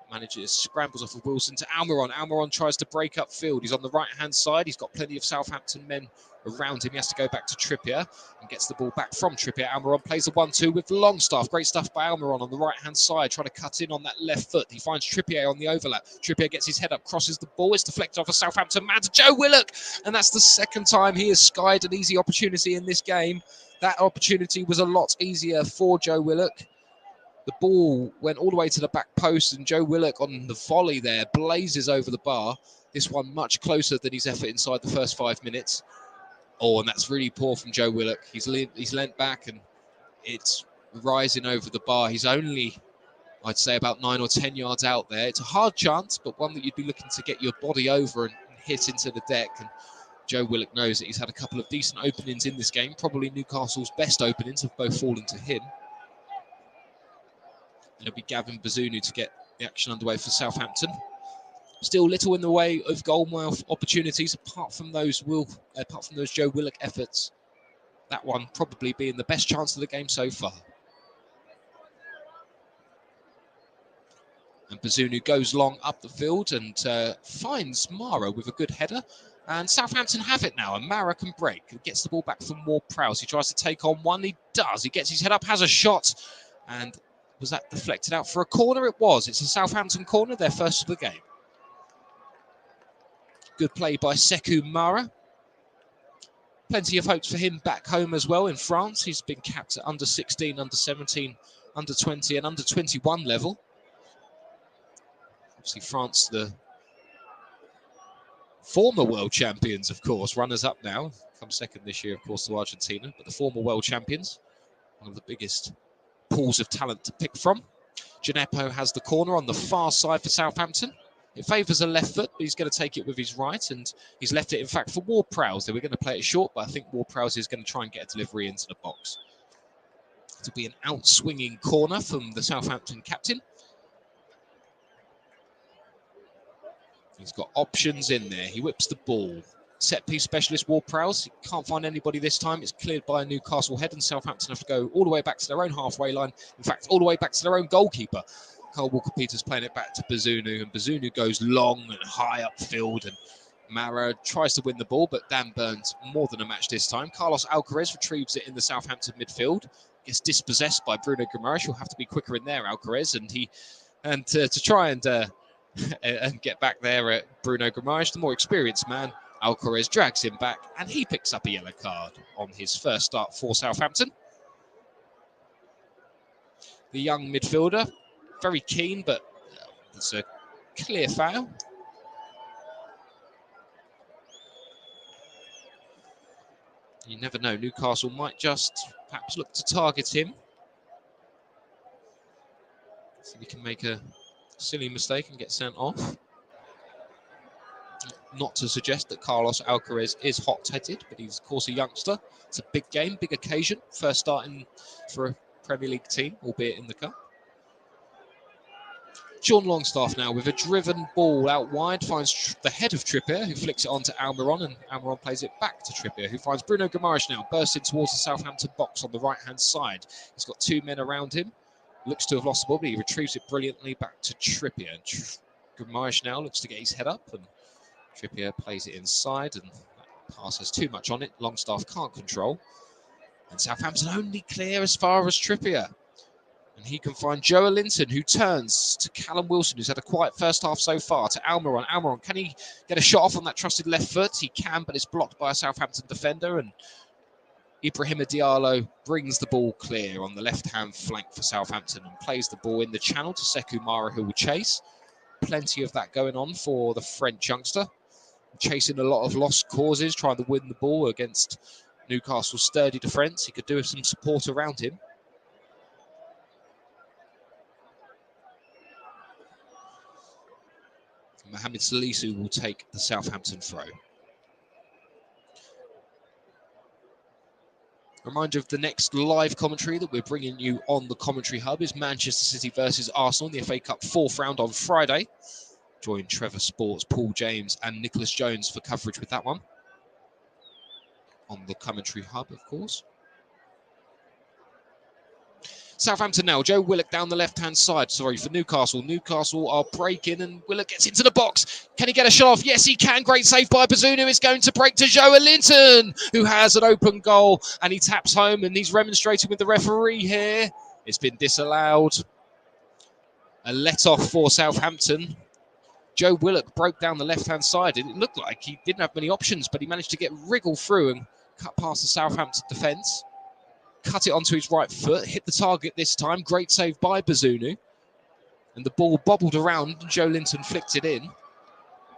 scrambles off of Wilson to Almiron. Almiron tries to break up field. He's on the right-hand side. He's got plenty of Southampton men around him. He has to go back to Trippier and gets the ball back from Trippier. Almiron plays the 1-2 with Longstaff. Great stuff by Almiron on the right-hand side, trying to cut in on that left foot. He finds Trippier on the overlap. Trippier gets his head up, crosses the ball. It's deflected off a Southampton man to Joe Willock. And that's the second time he has skied an easy opportunity in this game. That opportunity was a lot easier for Joe Willock. The ball went all the way to the back post, and Joe Willock on the volley there blazes over the bar. This one much closer than his effort inside the first 5 minutes. Oh, and that's really poor from Joe Willock. He's leant back, and it's rising over the bar. He's only, I'd say, about 9 or 10 yards out there. It's a hard chance, but one that you'd be looking to get your body over and hit into the deck. And Joe Willock knows that he's had a couple of decent openings in this game. Probably Newcastle's best openings have both fallen to him. And it'll be Gavin Bazunu to get the action underway for Southampton. Still little in the way of goalmouth opportunities apart from those Joe Willock efforts. That one probably being the best chance of the game so far. And Bazunu goes long up the field and finds Mara with a good header. And Southampton have it now, and Mara can break. He gets the ball back from Ward-Prowse. He tries to take on one. He does. He gets his head up, has a shot, and was that deflected out for a corner? It was. It's a Southampton corner, their first of the game. Good play by Sekou Mara. Plenty of hopes for him back home as well in France. He's been capped at under 16, under 17, under 20 and under 21 level. Obviously France, the former world champions, of course, runners-up now. Come second this year, of course, to Argentina, but the former world champions, one of the biggest pools of talent to pick from. Gineppo has the corner on the far side for Southampton. It favours a left foot, but he's going to take it with his right, and he's left it, in fact, for Ward-Prowse. They were going to play it short, but I think Ward-Prowse is going to try and get a delivery into the box. It'll be an out-swinging corner from the Southampton captain. He's got options in there. He whips the ball. Set-piece specialist Ward-Prowse. He can't find anybody this time. It's cleared by a Newcastle head, and Southampton have to go all the way back to their own halfway line. In fact, all the way back to their own goalkeeper. Carl Walker-Peters playing it back to Bazunu, and Bazunu goes long and high upfield, and Mara tries to win the ball, but Dan Burns more than a match this time. Carlos Alcaraz retrieves it in the Southampton midfield. Gets dispossessed by Bruno Guimaraes. He'll have to be quicker in there, Alcaraz, and to try and get back there at Bruno Guimaraes, the more experienced man, Alcaraz drags him back, and he picks up a yellow card on his first start for Southampton. The young midfielder, very keen, but it's a clear foul. You never know, Newcastle might just perhaps look to target him. So he can make a silly mistake and get sent off. Not to suggest that Carlos Alcaraz is hot-headed, but he's, of course, a youngster. It's a big game, big occasion. First starting for a Premier League team, albeit in the Cup. Sean Longstaff now with a driven ball out wide, finds the head of Trippier, who flicks it on to Almiron, and Almiron plays it back to Trippier, who finds Bruno Guimaraes now, bursting towards the Southampton box on the right-hand side. He's got two men around him. Looks to have lost the ball, but he retrieves it brilliantly back to Trippier. Guimaraes now looks to get his head up, and Trippier plays it inside, and that pass has too much on it. Longstaff can't control. And Southampton only clear as far as Trippier. And he can find Joelinton, who turns to Callum Wilson, who's had a quiet first half so far, to Almiron. Almiron, can he get a shot off on that trusted left foot? He can, but it's blocked by a Southampton defender, and Ibrahima Diallo brings the ball clear on the left-hand flank for Southampton and plays the ball in the channel to Sekou Mara, who will chase. Plenty of that going on for the French youngster. Chasing a lot of lost causes, trying to win the ball against Newcastle's sturdy defence. He could do with some support around him. Mohamed Salisu will take the Southampton throw. Reminder of the next live commentary that we're bringing you on the Commentary Hub is Manchester City versus Arsenal in the FA Cup 4th round on Friday. Join Trevor Sports, Paul James and Nicholas Jones for coverage with that one. On the Commentary Hub, of course. Southampton now, Joe Willock down the left-hand side, for Newcastle. Newcastle are breaking and Willock gets into the box. Can he get a shot off? Yes, he can. Great save by Bazunu. It's going to break to Joelinton, who has an open goal, and he taps home, and he's remonstrating with the referee here. It's been disallowed. A let-off for Southampton. Joe Willock broke down the left-hand side. It looked like he didn't have many options, but he managed to wriggle through and cut past the Southampton defence. Cut it onto his right foot, hit the target this time. Great save by Bazunu. And the ball bobbled around and Joelinton flicked it in.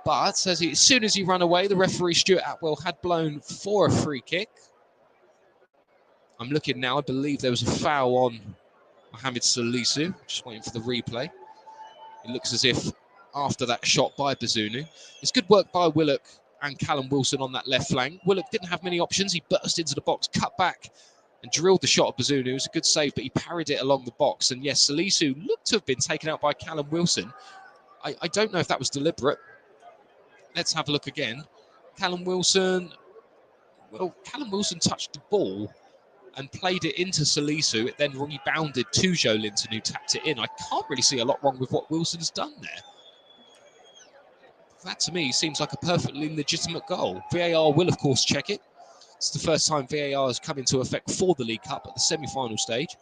But as soon as he ran away, the referee Stuart Atwell had blown for a free kick. I'm looking now, I believe there was a foul on Mohamed Salisu. Just waiting for the replay. It looks as if after that shot by Bazunu. It's good work by Willock and Callum Wilson on that left flank. Willock didn't have many options. He burst into the box, cut back, and drilled the shot at Bazunu. It was a good save, but he parried it along the box. And yes, Salisu looked to have been taken out by Callum Wilson. I don't know if that was deliberate. Let's have a look again. Callum Wilson touched the ball and played it into Salisu. It then rebounded to Joelinton, who tapped it in. I can't really see a lot wrong with what Wilson's done there. That, to me, seems like a perfectly legitimate goal. VAR will, of course, check it. It's the first time VAR has come into effect for the League Cup at the semi-final stage.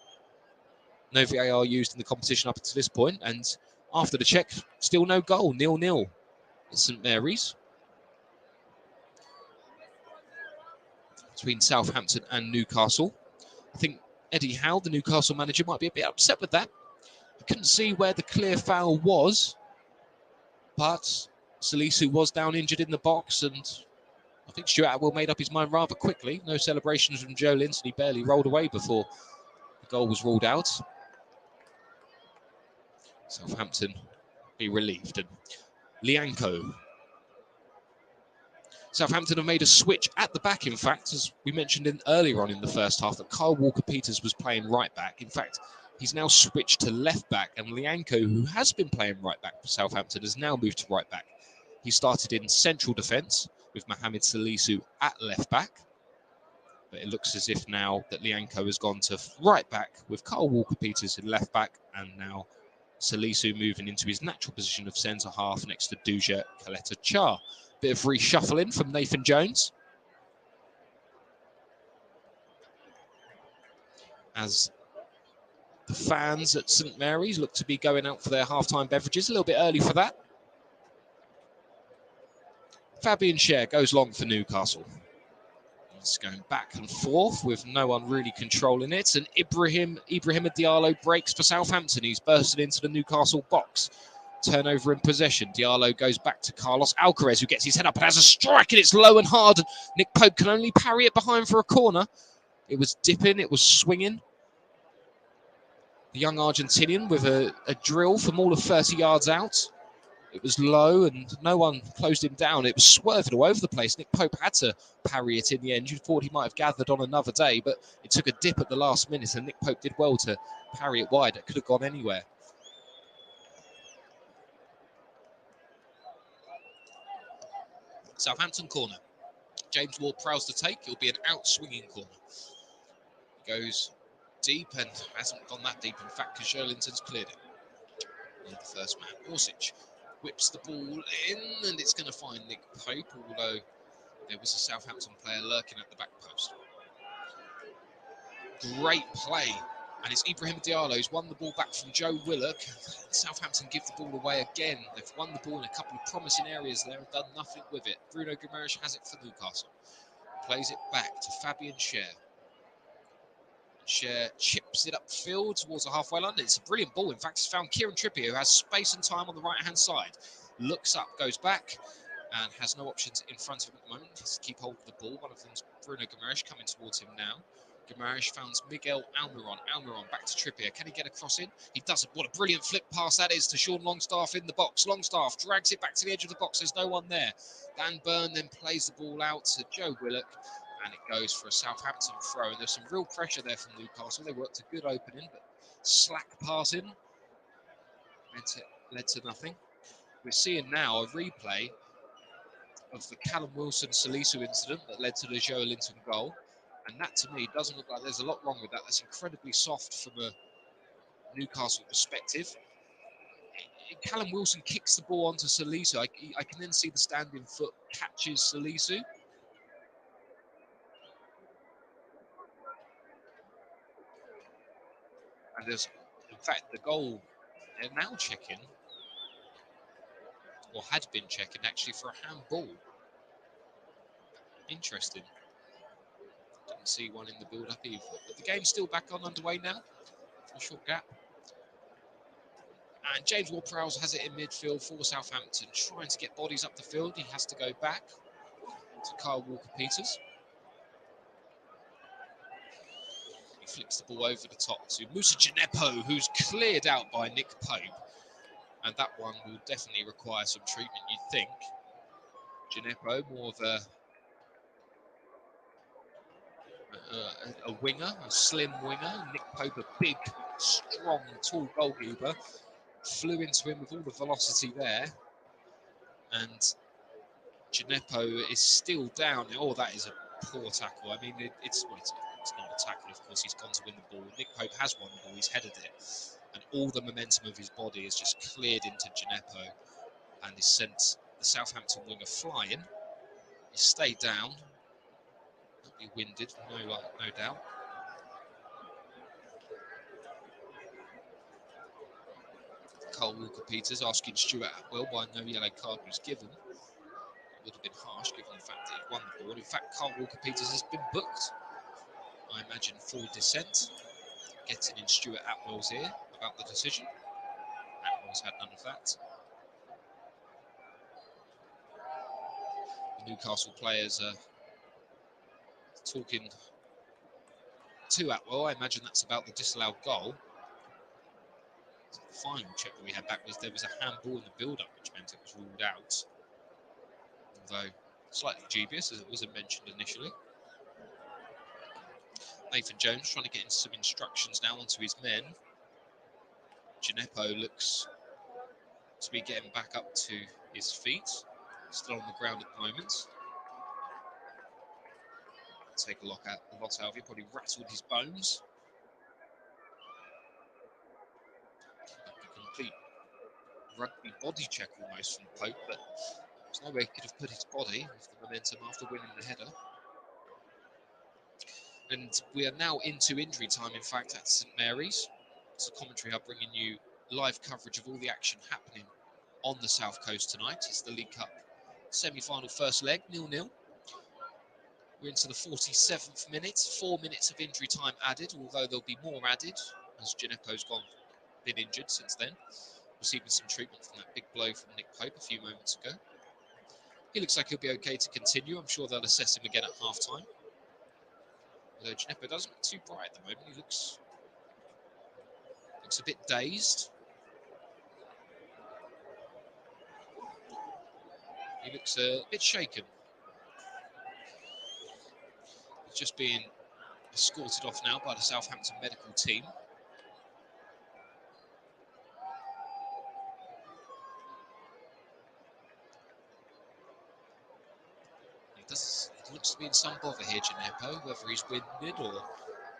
No VAR used in the competition up until this point, and after the check, still no goal, 0-0 at St Mary's. Between Southampton and Newcastle. I think Eddie Howe, the Newcastle manager, might be a bit upset with that. I couldn't see where the clear foul was, but Salisu was down injured in the box, and I think Stuart Atwell made up his mind rather quickly. No celebrations from Joelinton. He barely rolled away before the goal was ruled out. Southampton be relieved. And Lianco. Southampton have made a switch at the back, in fact, as we mentioned earlier on in the first half, that Kyle Walker-Peters was playing right back. In fact, he's now switched to left back, and Lianco, who has been playing right back for Southampton, has now moved to right back. He started in central defence with Mohamed Salisu at left back, but it looks as if now that Lianco has gone to right back with Kyle Walker-Peters in left back, and now Salisu moving into his natural position of centre half next to Duja Kaleta-Char. Bit of reshuffling from Nathan Jones, as the fans at St Mary's look to be going out for their half-time beverages. A little bit early for that. Fabian Schär goes long for Newcastle. It's going back and forth with no one really controlling it. And Ibrahima Diallo breaks for Southampton. He's bursted into the Newcastle box. Turnover in possession. Diallo goes back to Carlos Alcaraz, who gets his head up and has a strike, and it's low and hard. Nick Pope can only parry it behind for a corner. It was dipping, it was swinging. The young Argentinian with a drill from all of 30 yards out. It was low and no one closed him down. It was swerving all over the place. Nick Pope had to parry it in the end. You thought he might have gathered on another day, but it took a dip at the last minute, and Nick Pope did well to parry it wide. It could have gone anywhere. Southampton corner. James Ward-Prowse to take. It'll be an out-swinging corner. He goes deep and hasn't gone that deep, in fact, because Joelinton's cleared it. And the first man, Orsic, whips the ball in, and it's going to find Nick Pope, although there was a Southampton player lurking at the back post. Great play, and it's Ibrahima Diallo who's won the ball back from Joe Willock. Southampton give the ball away again. They've won the ball in a couple of promising areas there and done nothing with it. Bruno Guimaraes has it for Newcastle. Plays it back to Fabian Schär. Schär chips it upfield towards the halfway line. It's a brilliant ball. In fact, he's found Kieran Trippier, who has space and time on the right-hand side. Looks up, goes back, and has no options in front of him at the moment. He has to keep hold of the ball. One of them's Bruno Guimaraes coming towards him now. Guimaraes finds Miguel Almiron. Almiron back to Trippier. Can he get a cross in? He doesn't. What a brilliant flip pass that is to Sean Longstaff in the box. Longstaff drags it back to the edge of the box. There's no one there. Dan Burn then plays the ball out to Joe Willock, and it goes for a Southampton throw. And there's some real pressure there from Newcastle. They worked a good opening, but slack passing led to nothing. We're seeing now a replay of the Callum Wilson-Salisu incident that led to the Joelinton goal. And that, to me, doesn't look like there's a lot wrong with that. That's incredibly soft from a Newcastle perspective. Callum Wilson kicks the ball onto Salisu. I can then see the standing foot catches Salisu. And there's, in fact, the goal they're now checking, or had been checking, actually, for a handball. Interesting. Didn't see one in the build-up either. But the game's still back on underway now. For a short gap. And James Ward-Prowse has it in midfield for Southampton, trying to get bodies up the field. He has to go back to Kyle Walker-Peters. He flicks the ball over the top to Moussa Djenepo, who's cleared out by Nick Pope. And that one will definitely require some treatment, you'd think. Djenepo, more of a winger, a slim winger. Nick Pope, a big, strong, tall goalkeeper. Flew into him with all the velocity there. And Djenepo is still down. Oh, that is a poor tackle. I mean, it's not a tackle, of course. He's gone to win the ball. Nick Pope has won the ball. He's headed it. And all the momentum of his body is just cleared into Djenepo and has sent the Southampton winger flying. He stayed down. Not be winded, no doubt. Kyle Walker-Peters asking Stuart Atwell why no yellow card was given. It would have been harsh given the fact that he won the ball. In fact, Kyle Walker-Peters has been booked, I imagine, for dissent. Getting in Stuart Atwell's ear about the decision. Atwell's had none of that. The Newcastle players are talking to Atwell. I imagine that's about the disallowed goal. So the final check that we had back was there was a handball in the build-up, which meant it was ruled out. Although slightly dubious, as it wasn't mentioned initially. Nathan Jones trying to get in some instructions now onto his men. Gineppo looks to be getting back up to his feet. Still on the ground at the moment. Take a lot out of him, probably rattled his bones. A complete rugby body check almost from Pope, but there's no way he could have put his body with the momentum after winning the header. And we are now into injury time, in fact, at St Mary's. It's the commentary hub bringing you live coverage of all the action happening on the South Coast tonight. It's the League Cup semi-final first leg, 0-0. We're into the 47th minute, 4 minutes of injury time added, although there'll be more added, as Gineppo's been injured since then, receiving some treatment from that big blow from Nick Pope a few moments ago. He looks like he'll be okay to continue. I'm sure they'll assess him again at half-time. Although Gineppo doesn't look too bright at the moment. He looks a bit dazed. He looks a bit shaken. He's just being escorted off now by the Southampton medical team. He looks to be in some bother here, Gineppo, whether he's winded or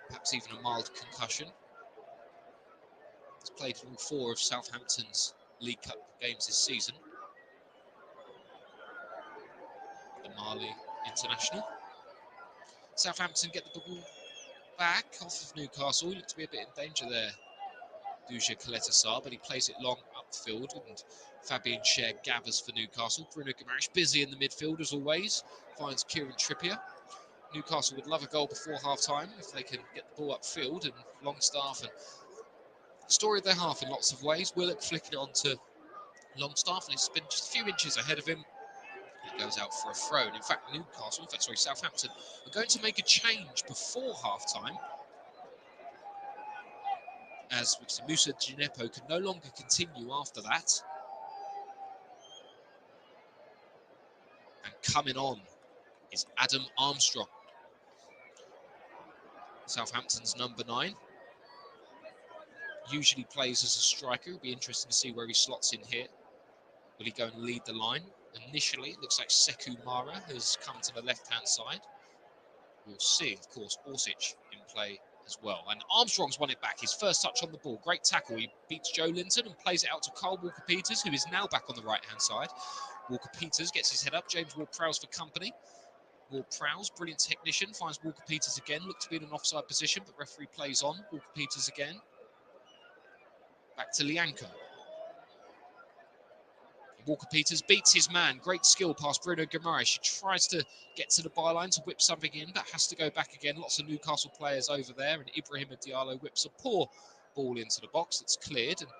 perhaps even a mild concussion. He's played in all 4 of Southampton's League Cup games this season. The Mali international. Southampton get the ball back off of Newcastle. He looked to be a bit in danger there, Duja Kaletassar, but he plays it long upfield, and Fabian Schär gathers for Newcastle. Bruno Guimaraes busy in the midfield as always, finds Kieran Trippier. Newcastle would love a goal before half-time if they can get the ball upfield, and Longstaff, and story of their half in lots of ways. Willock flicking it on to Longstaff, and it's been just a few inches ahead of him. It goes out for a throw, and in fact Southampton are going to make a change before half-time, as Moussa Gineppo can no longer continue after that. And coming on is Adam Armstrong, Southampton's number 9. Usually plays as a striker. It'll be interesting to see where he slots in here. Will he go and lead the line? Initially, it looks like Sekou Mara has come to the left-hand side. We'll see, of course, Orsic in play as well. And Armstrong's won it back. His first touch on the ball. Great tackle. He beats Joe Linton and plays it out to Carl Walker-Peters, who is now back on the right-hand side. Walker-Peters gets his head up. James Ward-Prowse for company. Ward-Prowse, brilliant technician, finds Walker-Peters again. Looked to be in an offside position, but referee plays on. Walker-Peters again. Back to Lianco. Walker-Peters beats his man. Great skill past Bruno Guimaraes. She tries to get to the byline to whip something in, but has to go back again. Lots of Newcastle players over there, and Ibrahima Diallo whips a poor ball into the box. It's cleared, and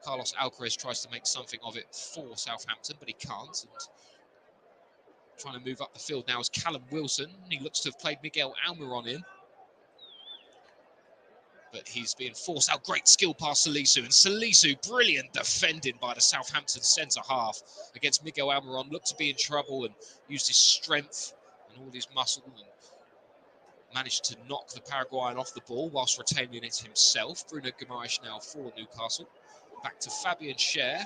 Carlos Alcaraz tries to make something of it for Southampton, but he can't. And trying to move up the field now is Callum Wilson. He looks to have played Miguel Almiron in, but he's being forced out. Great skill past Salisu, and Salisu, brilliant defending by the Southampton centre-half against Miguel Almiron. Looked to be in trouble and used his strength and all his muscle and managed to knock the Paraguayan off the ball whilst retaining it himself. Bruno Guimaraes now for Newcastle. Back to Fabian Schär,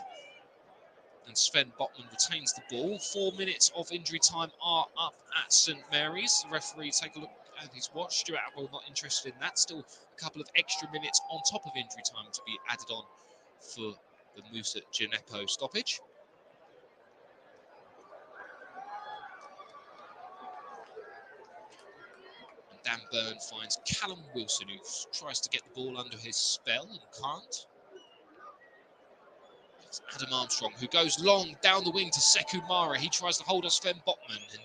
and Sven Botman retains the ball. 4 minutes of injury time are up at St Mary's. The referee, take a look at his watch. Stuart Atwell not interested in that. Still a couple of extra minutes on top of injury time to be added on for the Moussa Gineppo stoppage. And Dan Burn finds Callum Wilson, who tries to get the ball under his spell and can't. It's Adam Armstrong, who goes long down the wing to Sekou Mara. He tries to hold off Sven Botman and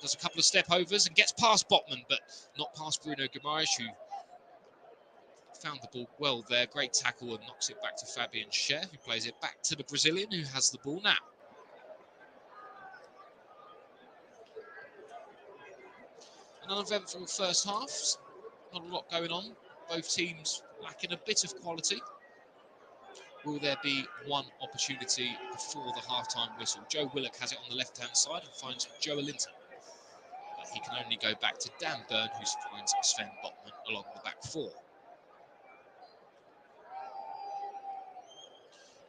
does a couple of step overs and gets past Botman, but not past Bruno Guimaraes, who found the ball well there. Great tackle and knocks it back to Fabian Schär, who plays it back to the Brazilian, who has the ball now. An uneventful first half. Not a lot going on. Both teams lacking a bit of quality. will there be one opportunity before the half-time whistle? Joe Willock has it on the left-hand side and finds Joe Linton. But he can only go back to Dan Burn, who finds Sven Botman along the back four.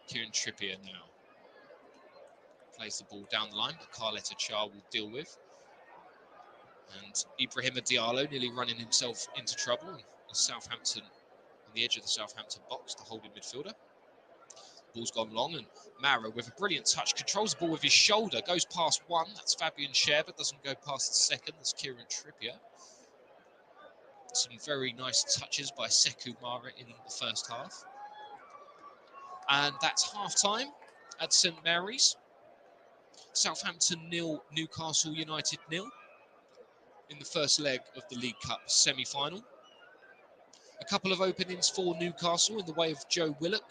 Kieran Trippier now plays the ball down the line, but Carletta Char will deal with. And Ibrahima Diallo nearly running himself into trouble. And Southampton on the edge of the Southampton box, the holding midfielder. Ball's gone long, and Mara with a brilliant touch controls the ball with his shoulder, goes past one. That's Fabian Schär, but doesn't go past the second. That's Kieran Trippier. Some very nice touches by Sekou Mara in the first half. And that's half-time at St Mary's. Southampton 0, Newcastle United 0 in the first leg of the League Cup semi-final. A couple of openings for Newcastle in the way of Joe Willock.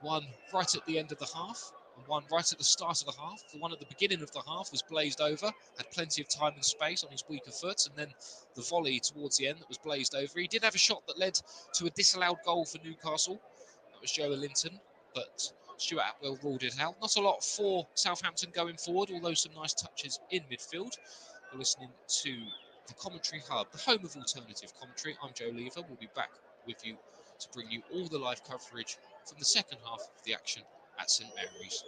One right at the end of the half and one right at the start of the half. The one at the beginning of the half was blazed over, had plenty of time and space on his weaker foot, and then the volley towards the end that was blazed over. He did have a shot that led to a disallowed goal for Newcastle. That was Joe Linton, but Stuart Atwell ruled it out. Not a lot for Southampton going forward, although some nice touches in midfield. We're listening to the Commentary Hub, the home of alternative commentary. I'm Joe Lever. We'll be back with you to bring you all the live coverage from the second half of the action at St Mary's.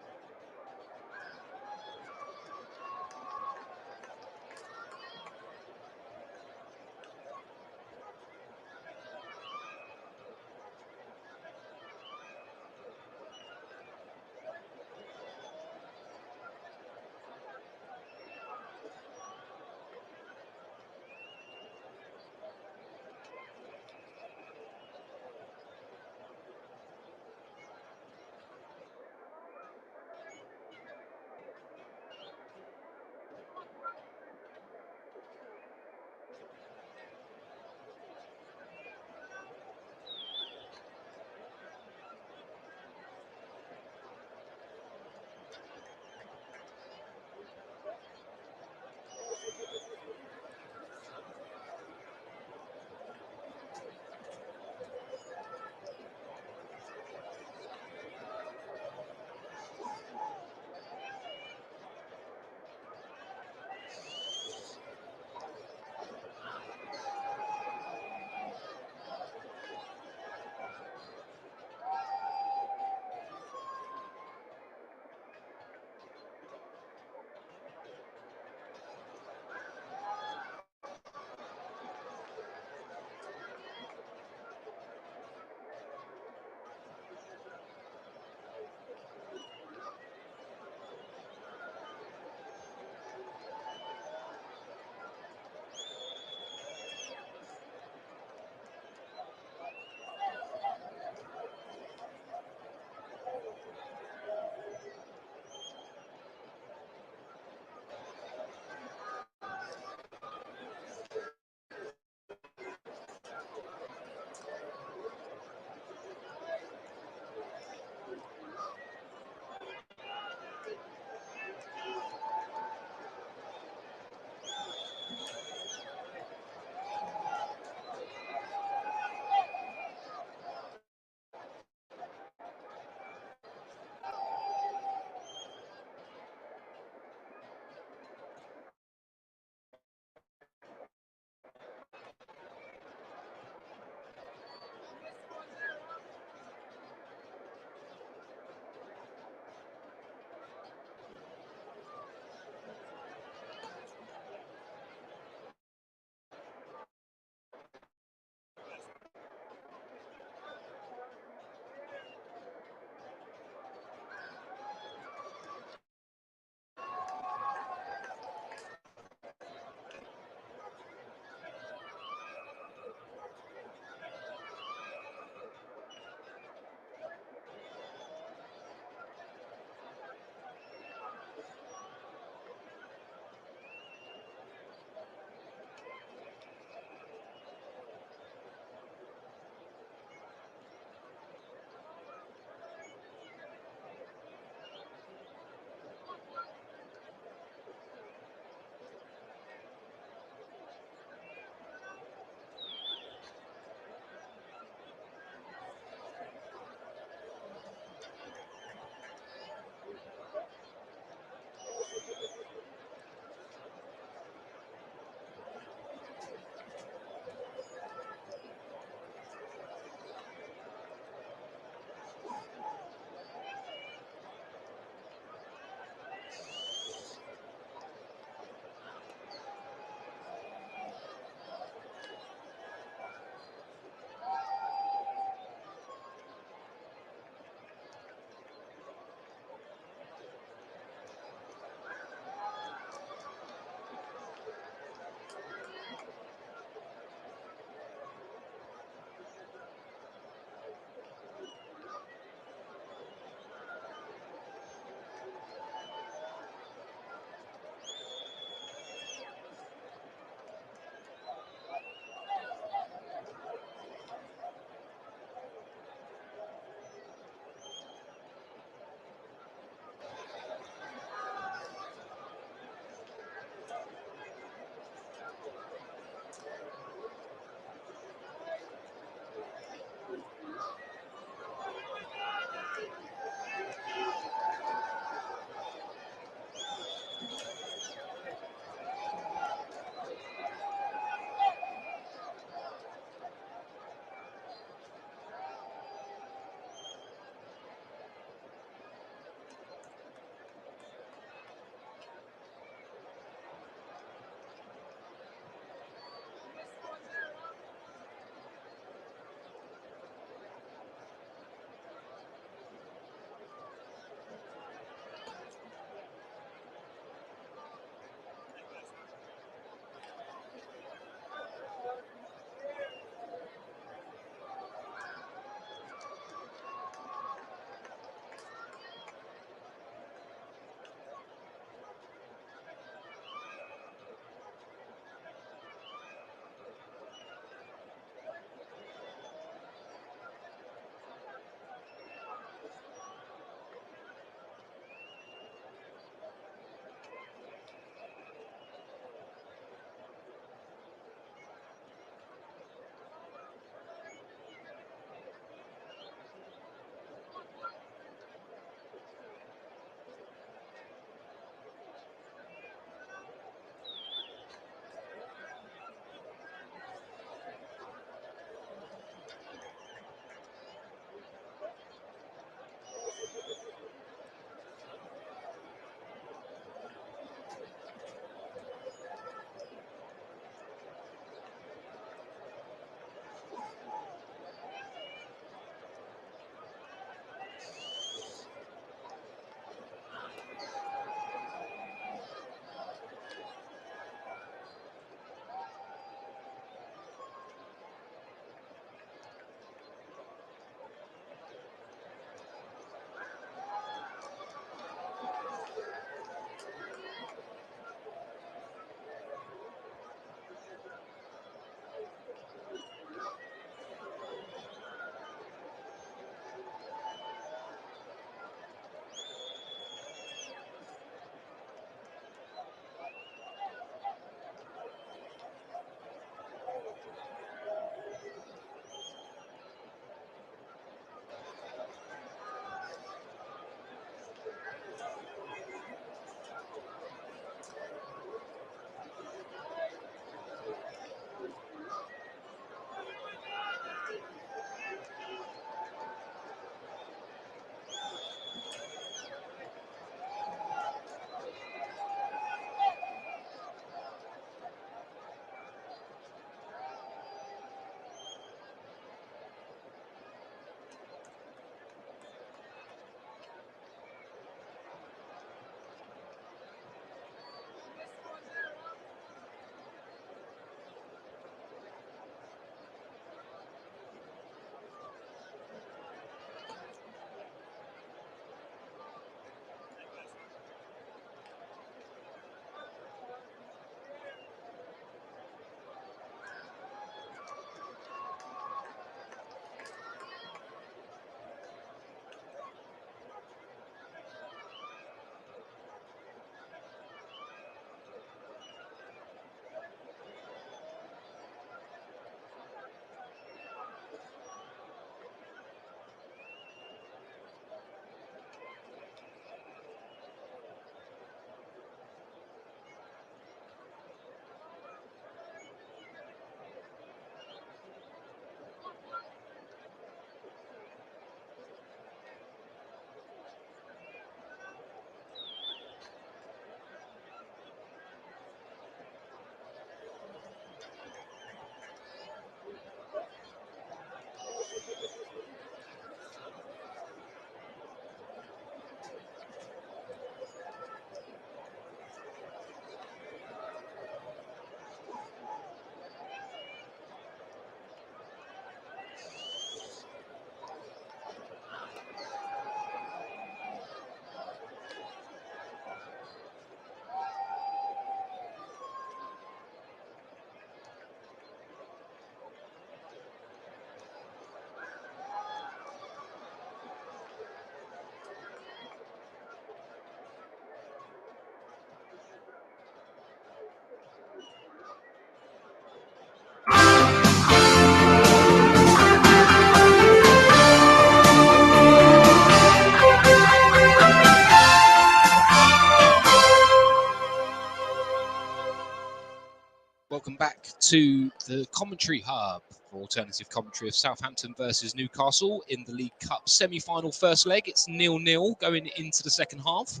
back to the commentary hub for alternative commentary of Southampton versus Newcastle in the League Cup semi-final first leg. It's 0-0 going into the second half.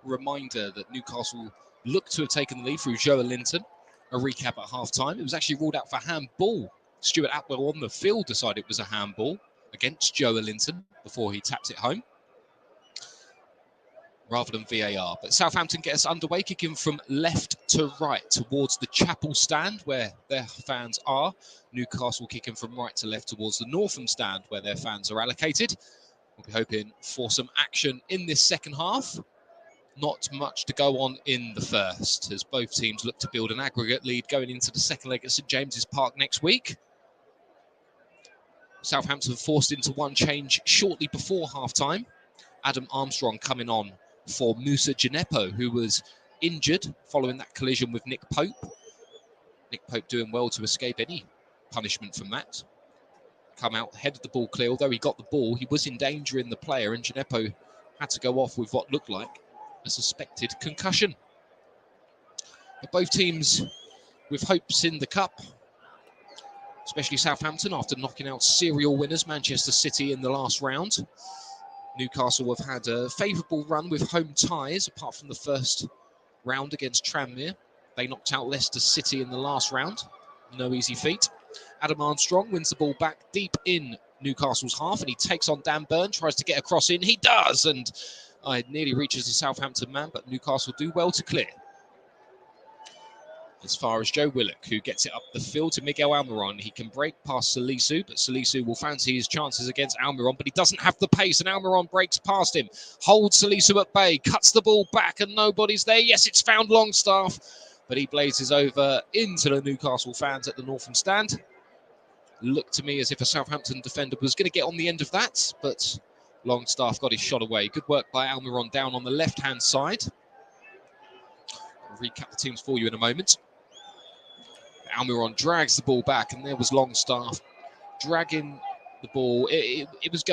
Reminder that Newcastle looked to have taken the lead through Joe Linton. A recap at half-time. It was actually ruled out for handball. Stuart Atwell on the field decided it was a handball against Joe Linton before he tapped it home, rather than VAR. But Southampton get us underway, kicking from left to right towards the Chapel stand where their fans are. Newcastle kicking from right to left towards the Northam stand where their fans are allocated. We'll be hoping for some action in this second half. Not much to go on in the first, as both teams look to build an aggregate lead going into the second leg at St James's Park next week. Southampton forced into one change shortly before half-time. Adam Armstrong coming on for Moussa Djenepo, who was injured following that collision with Nick Pope. Nick Pope doing well to escape any punishment from that. Come out, headed the ball clear. Although he got the ball, he was endangering the player, and Djenepo had to go off with what looked like a suspected concussion. But both teams with hopes in the cup, especially Southampton after knocking out serial winners Manchester City in the last round. Newcastle have had a favourable run with home ties, apart from the first round against Tranmere. They knocked out Leicester City in the last round. No easy feat. Adam Armstrong wins the ball back deep in Newcastle's half, and he takes on Dan Burn, tries to get a cross in. He does, and it nearly reaches the Southampton man, but Newcastle do well to clear. As far as Joe Willock, who gets it up the field to Miguel Almiron. He can break past Salisu, but Salisu will fancy his chances against Almiron, but he doesn't have the pace, and Almiron breaks past him, holds Salisu at bay, cuts the ball back, and nobody's there. Yes, it's found Longstaff, but he blazes over into the Newcastle fans at the Northam stand. Looked to me as if a Southampton defender was going to get on the end of that, but Longstaff got his shot away. Good work by Almiron down on the left-hand side. I'll recap the teams for you in a moment. Almiron drags the ball back, and there was Longstaff dragging the ball. It was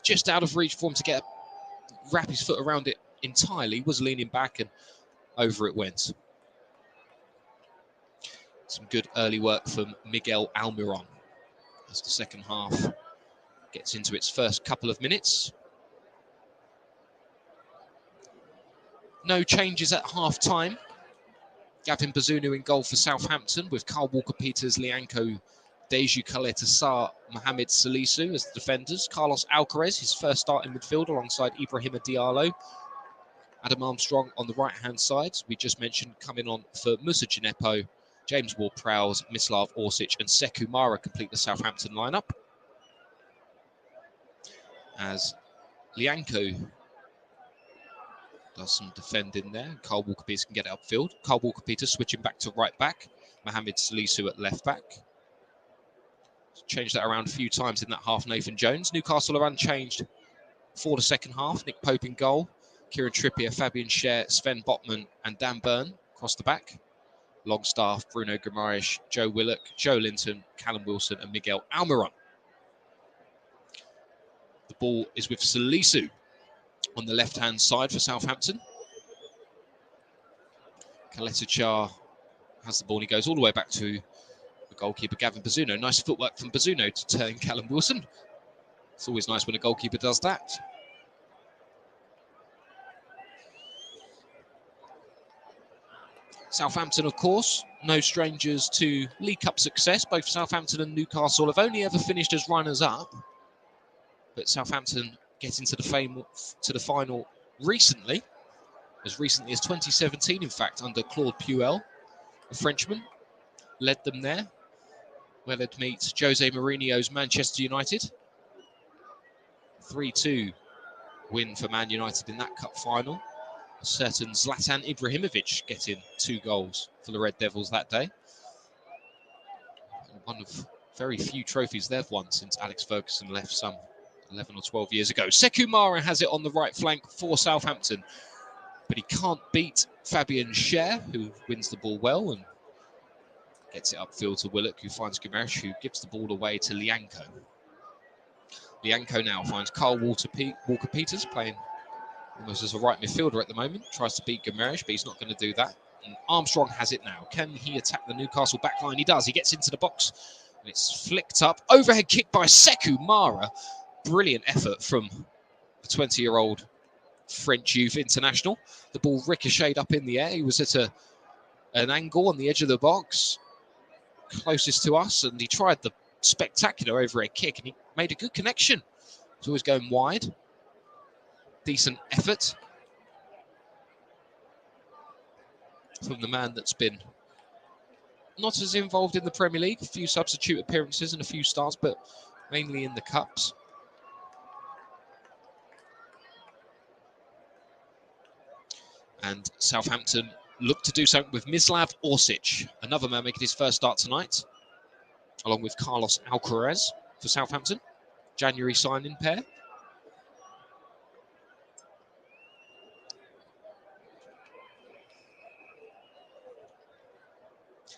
just out of reach for him to wrap his foot around it entirely. He was leaning back, and over it went. Some good early work from Miguel Almiron as the second half gets into its first couple of minutes. No changes at half-time. Gavin Bazunu in goal for Southampton, with Carl Walker-Peters, Lianco, Deju Kaleta-Sarr, Mohamed Salisu as the defenders. Carlos Alcaraz, his first start in midfield alongside Ibrahima Diallo. Adam Armstrong on the right-hand side, we just mentioned, coming on for Moussa Djenepo. James Ward-Prowse, Mislav Orsic and Sekou Mara complete the Southampton lineup. As Lianco does some defending there. Carl Walker-Peters can get it upfield. Carl Walker-Peters switching back to right back. Mohamed Salisu at left back. Changed that around a few times in that half. Nathan Jones. Newcastle are unchanged for the second half. Nick Pope in goal. Kieran Trippier, Fabian Schär, Sven Botman and Dan Burn across the back. Longstaff, Bruno Guimaraes, Joe Willock, Joe Linton, Callum Wilson and Miguel Almiron. The ball is with Salisu on the left-hand side for Southampton. Kaleta-Sarr has the ball and he goes all the way back to the goalkeeper, Gavin Bazunu. Nice footwork from Bazunu to turn Callum Wilson. It's always nice when a goalkeeper does that. Southampton, of course, no strangers to League Cup success. Both Southampton and Newcastle have only ever finished as runners-up. But Southampton getting to the final recently as 2017, in fact, under Claude Puel, a Frenchman, led them there, where they'd meet Jose Mourinho's Manchester United. 3-2 win for Man United in that cup final. A certain Zlatan Ibrahimovic getting 2 goals for the Red Devils that day. And one of very few trophies they've won since Alex Ferguson left some 11 or 12 years ago. Sekou Mara has it on the right flank for Southampton, but he can't beat Fabian Schär, who wins the ball well and gets it upfield to Willock, who finds Guimaraes, who gives the ball away to Lianco. Lianco now finds Carl Walker-Peters playing almost as a right midfielder at the moment. Tries to beat Guimaraes, but he's not going to do that. And Armstrong has it now. Can he attack the Newcastle backline? He does. He gets into the box. And it's flicked up. Overhead kick by Sekou Mara. Brilliant effort from the 20-year-old French youth international. The ball ricocheted up in the air. He was at an angle on the edge of the box, closest to us, and he tried the spectacular overhead kick, and he made a good connection. It's always going wide. Decent effort from the man that's been not as involved in the Premier League. A few substitute appearances and a few starts, but mainly in the Cups. And Southampton look to do something with Mislav Orsic, another man making his first start tonight, along with Carlos Alcaraz for Southampton. January signing pair.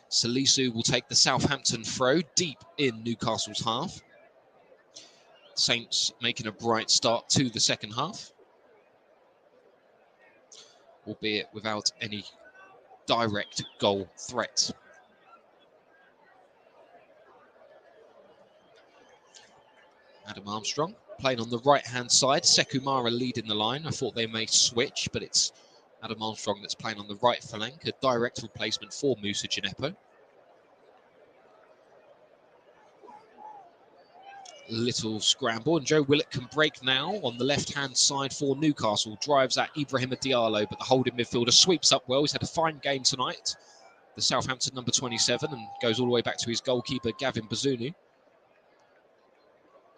Salisu will take the Southampton throw deep in Newcastle's half. Saints making a bright start to the second half, albeit without any direct goal threat. Adam Armstrong playing on the right-hand side. Sekou Mara leading the line. I thought they may switch, but it's Adam Armstrong that's playing on the right flank, a direct replacement for Moussa Djenepo. Little scramble, and Joe Willett can break now on the left-hand side for Newcastle. Drives at Ibrahima Diallo, but the holding midfielder sweeps up well. He's had a fine game tonight, the Southampton number 27, and goes all the way back to his goalkeeper, Gavin Bazunu.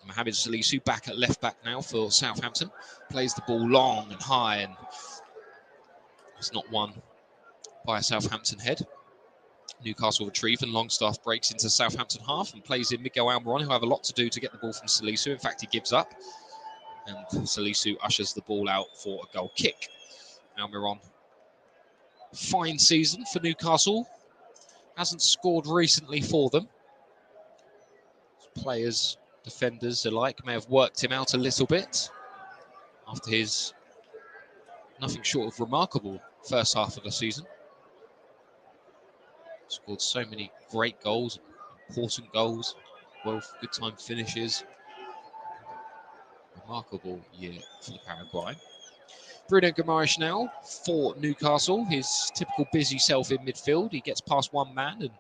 Mohamed Salisu back at left-back now for Southampton. Plays the ball long and high, and it's not won by a Southampton head. Newcastle retrieve, and Longstaff breaks into Southampton half and plays in Miguel Almiron, who have a lot to do to get the ball from Salisu. In fact, he gives up, and Salisu ushers the ball out for a goal kick. Almiron, fine season for Newcastle. Hasn't scored recently for them. Players, defenders alike may have worked him out a little bit after his nothing short of remarkable first half of the season. Scored so many great goals, important goals, well, good time finishes. Remarkable year for the Paraguay. Bruno Guimaraes now for Newcastle, his typical busy self in midfield. He gets past one man and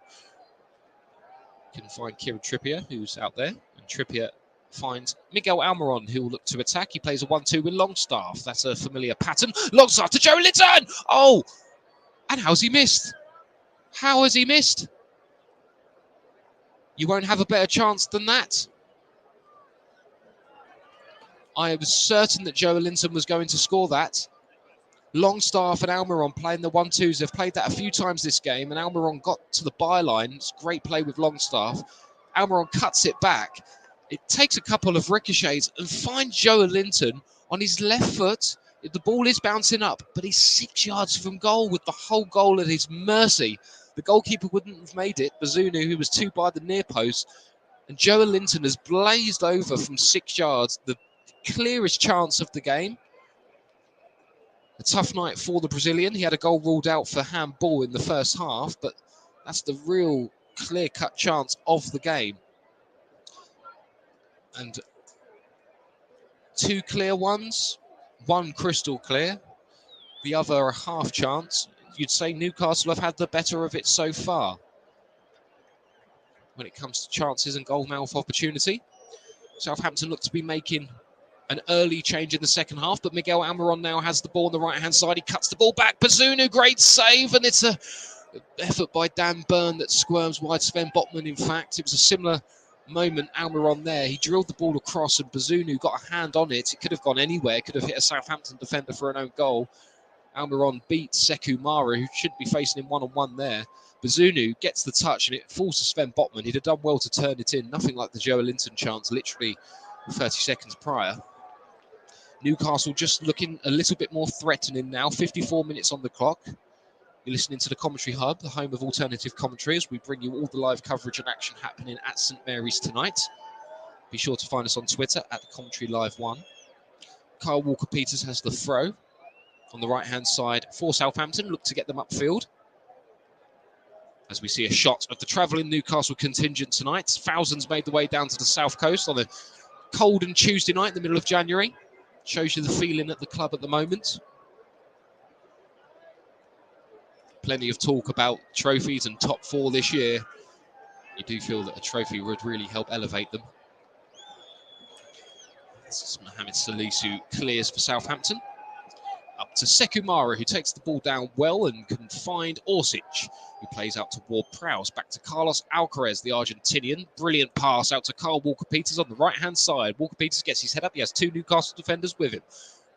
can find Kieran Trippier, who's out there. And Trippier finds Miguel Almiron, who will look to attack. He plays a 1-2 with Longstaff. That's a familiar pattern. Longstaff to Joe Linton! Oh! And how's he missed? How has he missed? You won't have a better chance than that. I was certain that Joe Linton was going to score that. Longstaff and Almiron playing the 1-2s. They've played that a few times this game, and Almiron got to the byline. It's great play with Longstaff. Almiron cuts it back. It takes a couple of ricochets and finds Joe Linton on his left foot. The ball is bouncing up, but he's 6 yards from goal with the whole goal at his mercy. The goalkeeper wouldn't have made it. Bazunu, who was two by the near post, and Joe Linton has blazed over from 6 yards. The clearest chance of the game. A tough night for the Brazilian. He had a goal ruled out for handball in the first half, but that's the real clear-cut chance of the game. And two clear ones, one crystal clear, the other a half chance. You'd say Newcastle have had the better of it so far when it comes to chances and goal mouth opportunity. Southampton look to be making an early change in the second half, but Miguel Almiron now has the ball on the right-hand side. He cuts the ball back. Bazunu, great save, and it's an effort by Dan Burn that squirms wide. Sven Botman, in fact. It was a similar moment, Almiron there. He drilled the ball across, and Bazunu got a hand on it. It could have gone anywhere. It could have hit a Southampton defender for an own goal. Almiron beats Sekou Mara, who should be facing him one-on-one there. Bazunu gets the touch, and it falls to Sven Botman. He'd have done well to turn it in. Nothing like the Joe Linton chance, literally 30 seconds prior. Newcastle just looking a little bit more threatening now. 54 minutes on the clock. You're listening to the Commentary Hub, the home of alternative commentary, as we bring you all the live coverage and action happening at St Mary's tonight. Be sure to find us on Twitter at the Commentary Live 1. Kyle Walker-Peters has the throw on the right-hand side for Southampton. Look to get them upfield. As we see a shot of the travelling Newcastle contingent tonight. Thousands made the way down to the south coast on a cold and Tuesday night in the middle of January. Shows you the feeling at the club at the moment. Plenty of talk about trophies and top four this year. You do feel that a trophy would really help elevate them. This is Mohamed Salisu clears for Southampton. Up to Sekumara, who takes the ball down well and can find Orsic, who plays out to Ward-Prowse. Back to Carlos Alcaraz, the Argentinian. Brilliant pass out to Carl Walker-Peters on the right-hand side. Walker-Peters gets his head up. He has two Newcastle defenders with him.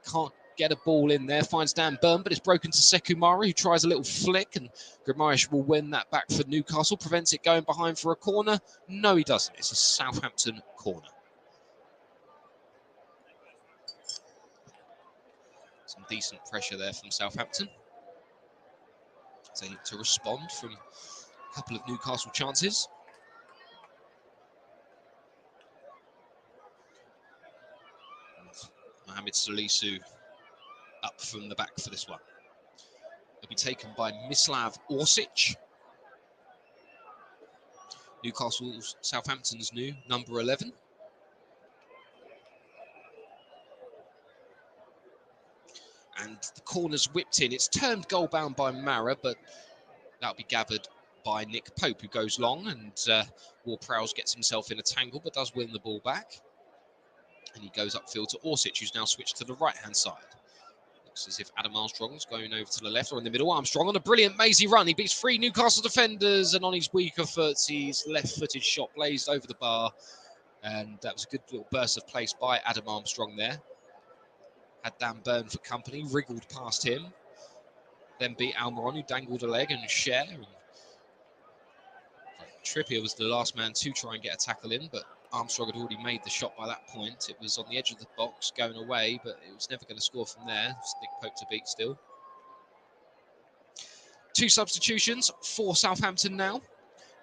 Can't get a ball in there. Finds Dan Burn, but it's broken to Sekumara, who tries a little flick, and Guimaraes will win that back for Newcastle. Prevents it going behind for a corner. No, he doesn't. It's a Southampton corner. Some decent pressure there from Southampton. They need to respond from a couple of Newcastle chances. And Mohamed Salisu up from the back for this one. It'll be taken by Mislav Orsic. Newcastle's Southampton's new number 11. And the corner's whipped in. It's turned goal bound by Mara, but that'll be gathered by Nick Pope, who goes long, and Ward-Prowse gets himself in a tangle, but does win the ball back. And he goes upfield to Orsic, who's now switched to the right-hand side. Looks as if Adam Armstrong's going over to the left or in the middle. Armstrong on a brilliant mazy run. He beats three Newcastle defenders, and on his weaker foot, his left-footed shot blazed over the bar. And that was a good little burst of pace by Adam Armstrong there. Had Dan Burn for company, wriggled past him, then beat Almiron, who dangled a leg, and Cher. Trippier was the last man to try and get a tackle in, but Armstrong had already made the shot by that point. It was on the edge of the box, going away, but it was never going to score from there. Nick Pope to beat still. Two substitutions for Southampton now.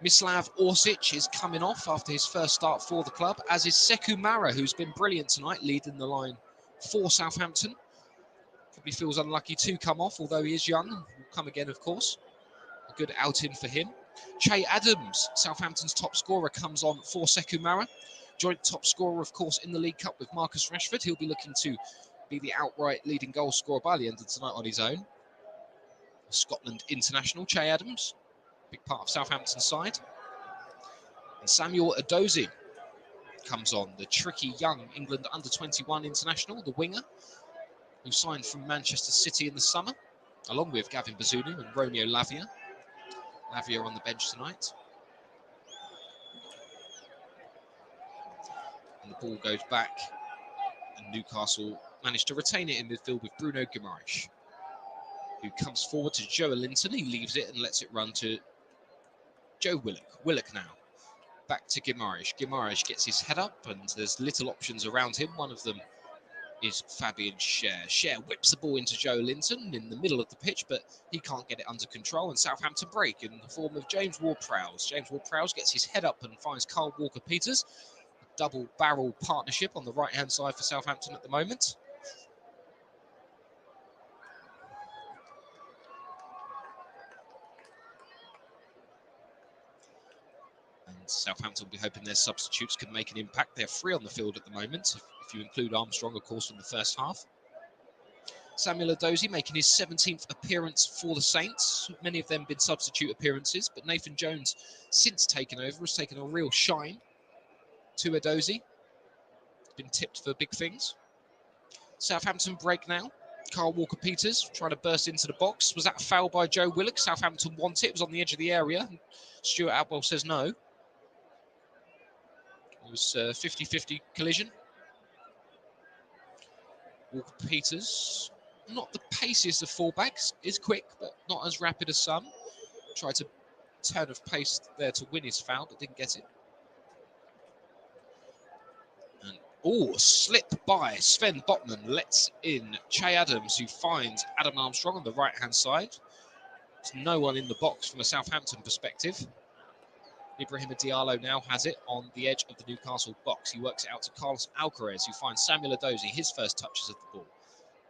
Mislav Orsic is coming off after his first start for the club, as is Sekumara, who's been brilliant tonight, leading the line for Southampton. Probably feels unlucky to come off, although he is young and will come again, of course. A good outing for him. Che Adams, Southampton's top scorer, comes on for Sekumara. Joint top scorer, of course, in the League Cup with Marcus Rashford. He'll be looking to be the outright leading goal scorer by the end of tonight on his own. Scotland international, Che Adams, big part of Southampton's side. And Samuel Edozie comes on, the tricky young England under-21 international, the winger, who signed from Manchester City in the summer, along with Gavin Bazunu and Romeo Lavia. Lavia on the bench tonight. And the ball goes back, and Newcastle managed to retain it in midfield with Bruno Guimaraes, who comes forward to Joe Linton. He leaves it and lets it run to Joe Willock. Willock now. Back to Guimaraes. Guimaraes gets his head up, and there's little options around him. One of them is Fabian Cher. Cher whips the ball into Joe Linton in the middle of the pitch, but he can't get it under control, and Southampton break in the form of James Ward-Prowse. James Ward-Prowse gets his head up and finds Carl Walker-Peters. A double-barrel partnership on the right-hand side for Southampton at the moment. Southampton will be hoping their substitutes can make an impact. They're free on the field at the moment, if you include Armstrong, of course, from the first half. Samuel Edozie making his 17th appearance for the Saints. Many of them been substitute appearances, but Nathan Jones, since taking over, has taken a real shine to Edozie. Been tipped for big things. Southampton break now. Carl Walker-Peters trying to burst into the box. Was that a foul by Joe Willock? Southampton want it. It was on the edge of the area. Stuart Atwell says no. It was a 50-50 collision. Walker-Peters, not the paciest of fullbacks, is quick, but not as rapid as some. Tried to turn of pace there to win his foul, but didn't get it. And slip by Sven Botman, lets in Che Adams, who finds Adam Armstrong on the right-hand side. There's no one in the box from a Southampton perspective. Ibrahima Diallo now has it on the edge of the Newcastle box. He works it out to Carlos Alcaraz, who finds Samuel Edozie, his first touches of the ball.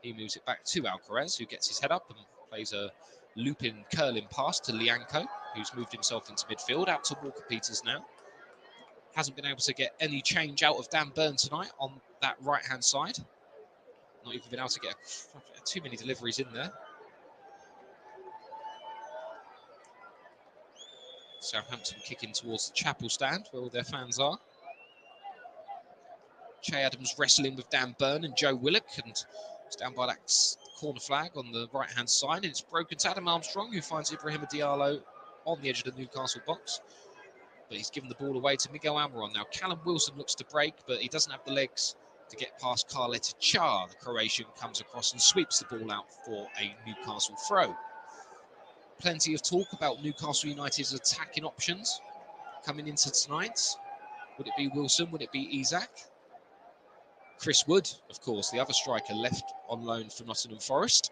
He moves it back to Alcaraz, who gets his head up and plays a looping, curling pass to Lianco, who's moved himself into midfield, out to Walker-Peters now. Hasn't been able to get any change out of Dan Burn tonight on that right-hand side. Not even been able to get too many deliveries in there. Southampton kicking towards the chapel stand, where all their fans are. Che Adams wrestling with Dan Burn and Joe Willock, and it's down by that corner flag on the right-hand side, and it's broken to Adam Armstrong, who finds Ibrahima Diallo on the edge of the Newcastle box. But he's given the ball away to Miguel Almiron. Now, Callum Wilson looks to break, but he doesn't have the legs to get past Carleta Char. The Croatian comes across and sweeps the ball out for a Newcastle throw. Plenty of talk about Newcastle United's attacking options coming into tonight. Would it be Wilson? Would it be Isak? Chris Wood, of course, the other striker, left on loan for Nottingham Forest.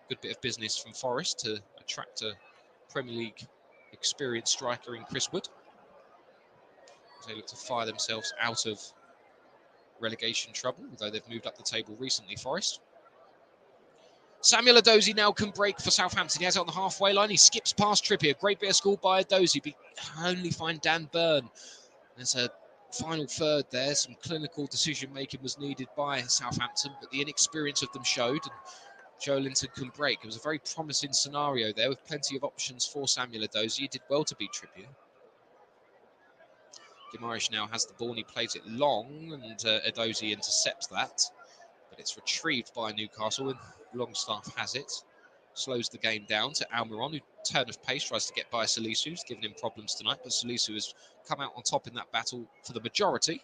Good bit of business from Forest to attract a Premier League experienced striker in Chris Wood. They look to fire themselves out of relegation trouble, although they've moved up the table recently, Forest. Samuel Edozie now can break for Southampton. He has it on the halfway line. He skips past Trippier. Great bit of school by Edozie, but only find Dan Burn. There's a final third there. Some clinical decision-making was needed by Southampton, but the inexperience of them showed, and Joe Linton can break. It was a very promising scenario there with plenty of options for Samuel Edozie. He did well to beat Trippier. Guimaraes now has the ball and he plays it long, and Edozie intercepts that. But it's retrieved by Newcastle, and Longstaff has it. Slows the game down to Almiron, who turn of pace tries to get by Salisu, who's given him problems tonight, but Salisu has come out on top in that battle for the majority,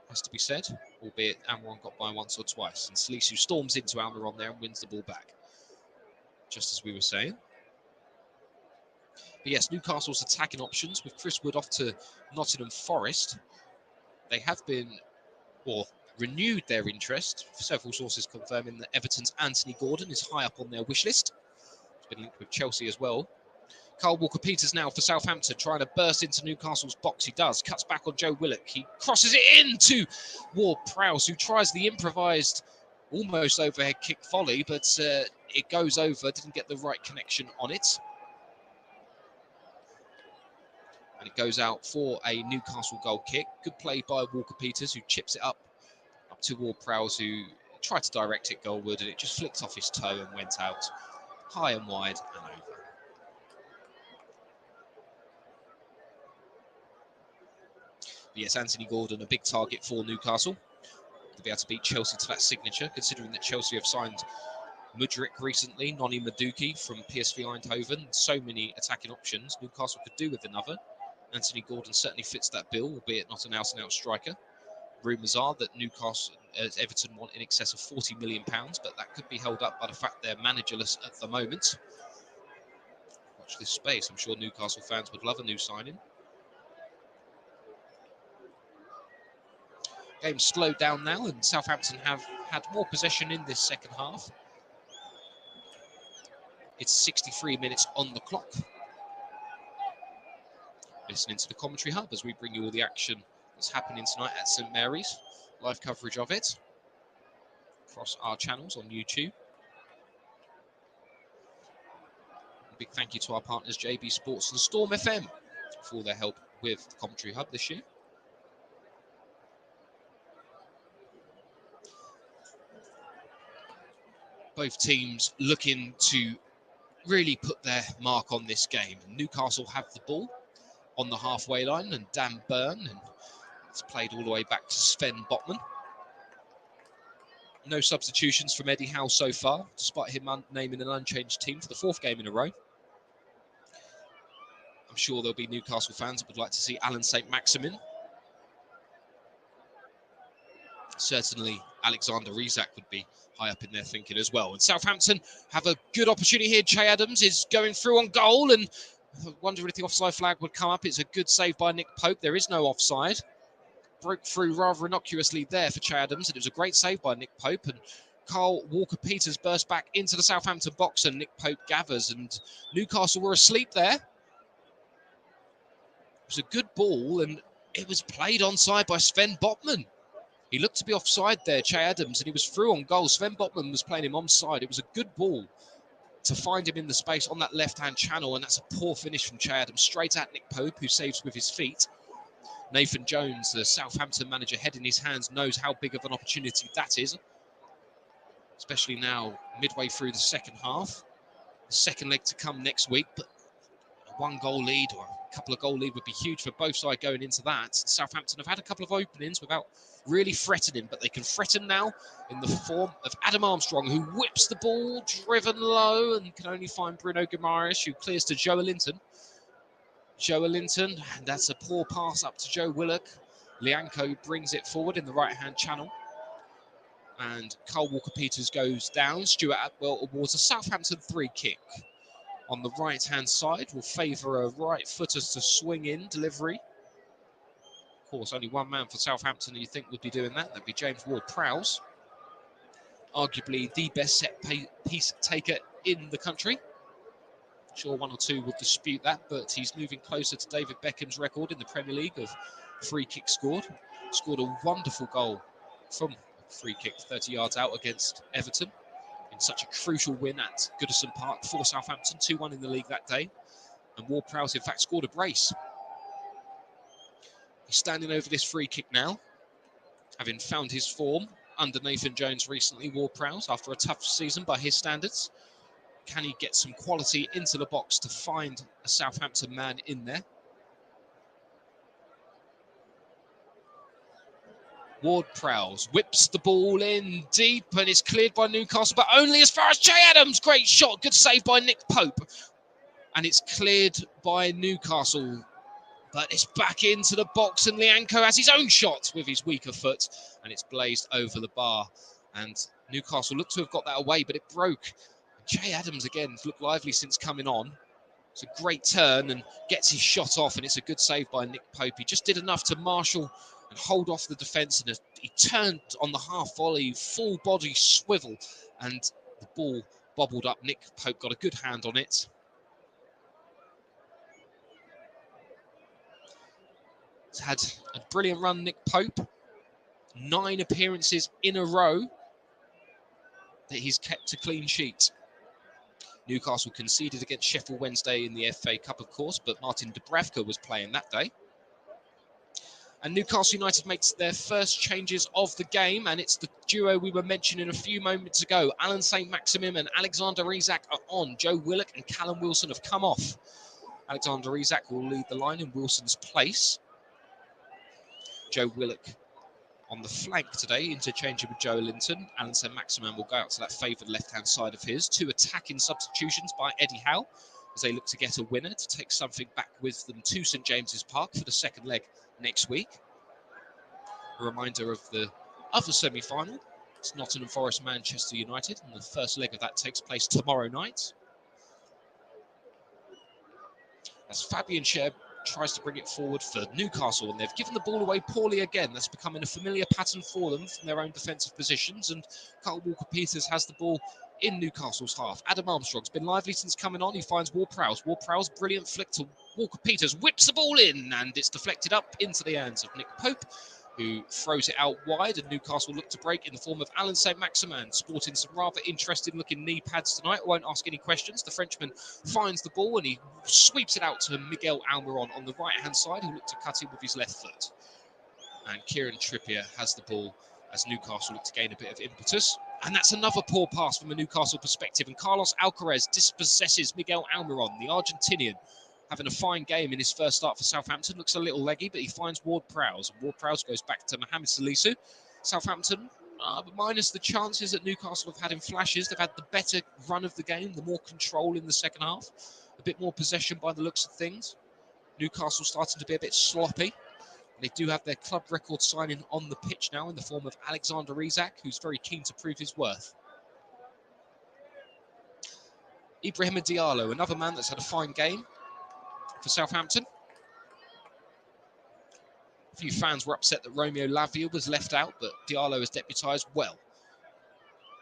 has to be said, albeit Almiron got by once or twice. And Salisu storms into Almiron there and wins the ball back, just as we were saying. But yes, Newcastle's attacking options with Chris Wood off to Nottingham Forest. They have been, or renewed their interest, several sources confirming that Everton's Anthony Gordon is high up on their wish list. He's been linked with Chelsea as well. Carl Walker-Peters now for Southampton, trying to burst into Newcastle's box. He does, cuts back on Joe Willock. He crosses it into Ward-Prowse, who tries the improvised, almost overhead kick volley, but it goes over, didn't get the right connection on it. And it goes out for a Newcastle goal kick. Good play by Walker-Peters, who chips it up to Ward-Prowse, who tried to direct it goalward, and it just flicked off his toe and went out high and wide and over. But yes, Anthony Gordon, a big target for Newcastle. To be able to beat Chelsea to that signature, considering that Chelsea have signed Mudryk recently, Noni Madueke from PSV Eindhoven. So many attacking options. Newcastle could do with another. Anthony Gordon certainly fits that bill, albeit not an out-and-out striker. Rumours are that Newcastle, Everton want in excess of £40 million, but that could be held up by the fact they're managerless at the moment. Watch this space. I'm sure Newcastle fans would love a new signing. Game's slowed down now, and Southampton have had more possession in this second half. It's 63 minutes on the clock. Listening to the commentary hub as we bring you all the action that's happening tonight at St Mary's. Live coverage of it across our channels on YouTube. A big thank you to our partners JB Sports and Storm FM for all their help with the commentary hub this year. Both teams looking to really put their mark on this game. Newcastle have the ball on the halfway line, and Dan Burn, and it's played all the way back to Sven Botman. No substitutions from Eddie Howe so far, despite him naming an unchanged team for the fourth game in a row. I'm sure there'll be Newcastle fans that would like to see Alan St Maximin. Certainly Alexander Isak would be high up in their thinking as well. And Southampton have a good opportunity here. Che Adams is going through on goal, and I wonder if the offside flag would come up. It's a good save by Nick Pope. There is no offside. Broke through rather innocuously there for Che Adams, and it was a great save by Nick Pope. And Carl Walker-Peters burst back into the Southampton box, and Nick Pope gathers, and Newcastle were asleep there. It was a good ball, and it was played onside by Sven Botman. He looked to be offside there, Che Adams, and he was through on goal. Sven Botman was playing him onside. It was a good ball to find him in the space on that left-hand channel, and that's a poor finish from Che Adams, straight at Nick Pope, who saves with his feet. Nathan Jones, the Southampton manager, head in his hands, knows how big of an opportunity that is, especially now midway through the second half. The second leg to come next week, but a one-goal lead or a couple of goal lead would be huge for both sides going into that. Southampton have had a couple of openings without really threatening, but they can threaten now in the form of Adam Armstrong, who whips the ball, driven low, and can only find Bruno Guimaraes, who clears to Joe Linton. Joe Linton, and that's a poor pass up to Joe Willock. Lianco brings it forward in the right-hand channel, and Kyle Walker-Peters goes down. Stuart Atwell awards a Southampton free kick. On the right-hand side, will favour a right footer to swing in delivery. Of course, only one man for Southampton who you think would be doing that. That'd be James Ward-Prowse, arguably the best set piece taker in the country. Sure, one or two will dispute that, but he's moving closer to David Beckham's record in the Premier League of free kicks scored. Scored a wonderful goal from a free kick 30 yards out against Everton in such a crucial win at Goodison Park for Southampton, 2-1 in the league that day. And Ward-Prowse, in fact, scored a brace. He's standing over this free kick now, having found his form under Nathan Jones recently. Ward-Prowse, after a tough season by his standards. Can he get some quality into the box to find a Southampton man in there? Ward-Prowse whips the ball in deep, and it's cleared by Newcastle, but only as far as Che Adams. Great shot, good save by Nick Pope. And it's cleared by Newcastle, but it's back into the box, and Lianco has his own shot with his weaker foot, and it's blazed over the bar. And Newcastle looked to have got that away, but it broke. Che Adams, again, looked lively since coming on. It's a great turn and gets his shot off, and it's a good save by Nick Pope. He just did enough to marshal and hold off the defence, and he turned on the half volley, full body swivel, and the ball bobbled up. Nick Pope got a good hand on it. He's had a brilliant run, Nick Pope. 9 appearances in a row that he's kept a clean sheet. Newcastle conceded against Sheffield Wednesday in the FA Cup, of course, but Martin Dubravka was playing that day. And Newcastle United makes their first changes of the game, and it's the duo we were mentioning a few moments ago. Alan Saint-Maximin and Alexander Isak are on. Joe Willock and Callum Wilson have come off. Alexander Isak will lead the line in Wilson's place. Joe Willock on the flank today, interchanging with Joe Linton. Alan Saint-Maximin will go out to that favoured left-hand side of his. 2 attacking substitutions by Eddie Howe as they look to get a winner to take something back with them to St James's Park for the second leg next week. A reminder of the other semi-final. It's Nottingham Forest Manchester United, and the first leg of that takes place tomorrow night. As Fabian Schär tries to bring it forward for Newcastle, and they've given the ball away poorly again. That's becoming a familiar pattern for them from their own defensive positions, and Kyle Walker-Peters has the ball in Newcastle's half. Adam Armstrong's been lively since coming on. He finds Ward-Prowse. Ward-Prowse, brilliant flick to Walker-Peters, whips the ball in, and it's deflected up into the hands of Nick Pope, who throws it out wide, and Newcastle look to break in the form of Alan Saint-Maximin, sporting some rather interesting-looking knee pads tonight. I won't ask any questions. The Frenchman finds the ball, and he sweeps it out to Miguel Almiron on the right-hand side, who looked to cut in with his left foot. And Kieran Trippier has the ball as Newcastle look to gain a bit of impetus. And that's another poor pass from a Newcastle perspective, and Carlos Alcaraz dispossesses Miguel Almiron, the Argentinian, having a fine game in his first start for Southampton. Looks a little leggy, but he finds Ward-Prowse. Ward-Prowse goes back to Mohamed Salisu. Southampton, minus the chances that Newcastle have had in flashes, they've had the better run of the game, the more control in the second half, a bit more possession by the looks of things. Newcastle starting to be a bit sloppy. They do have their club record signing on the pitch now in the form of Alexander Isak, who's very keen to prove his worth. Ibrahima Diallo, another man that's had a fine game for Southampton. A few fans were upset that Romeo Lavia was left out, but Diallo has deputised well.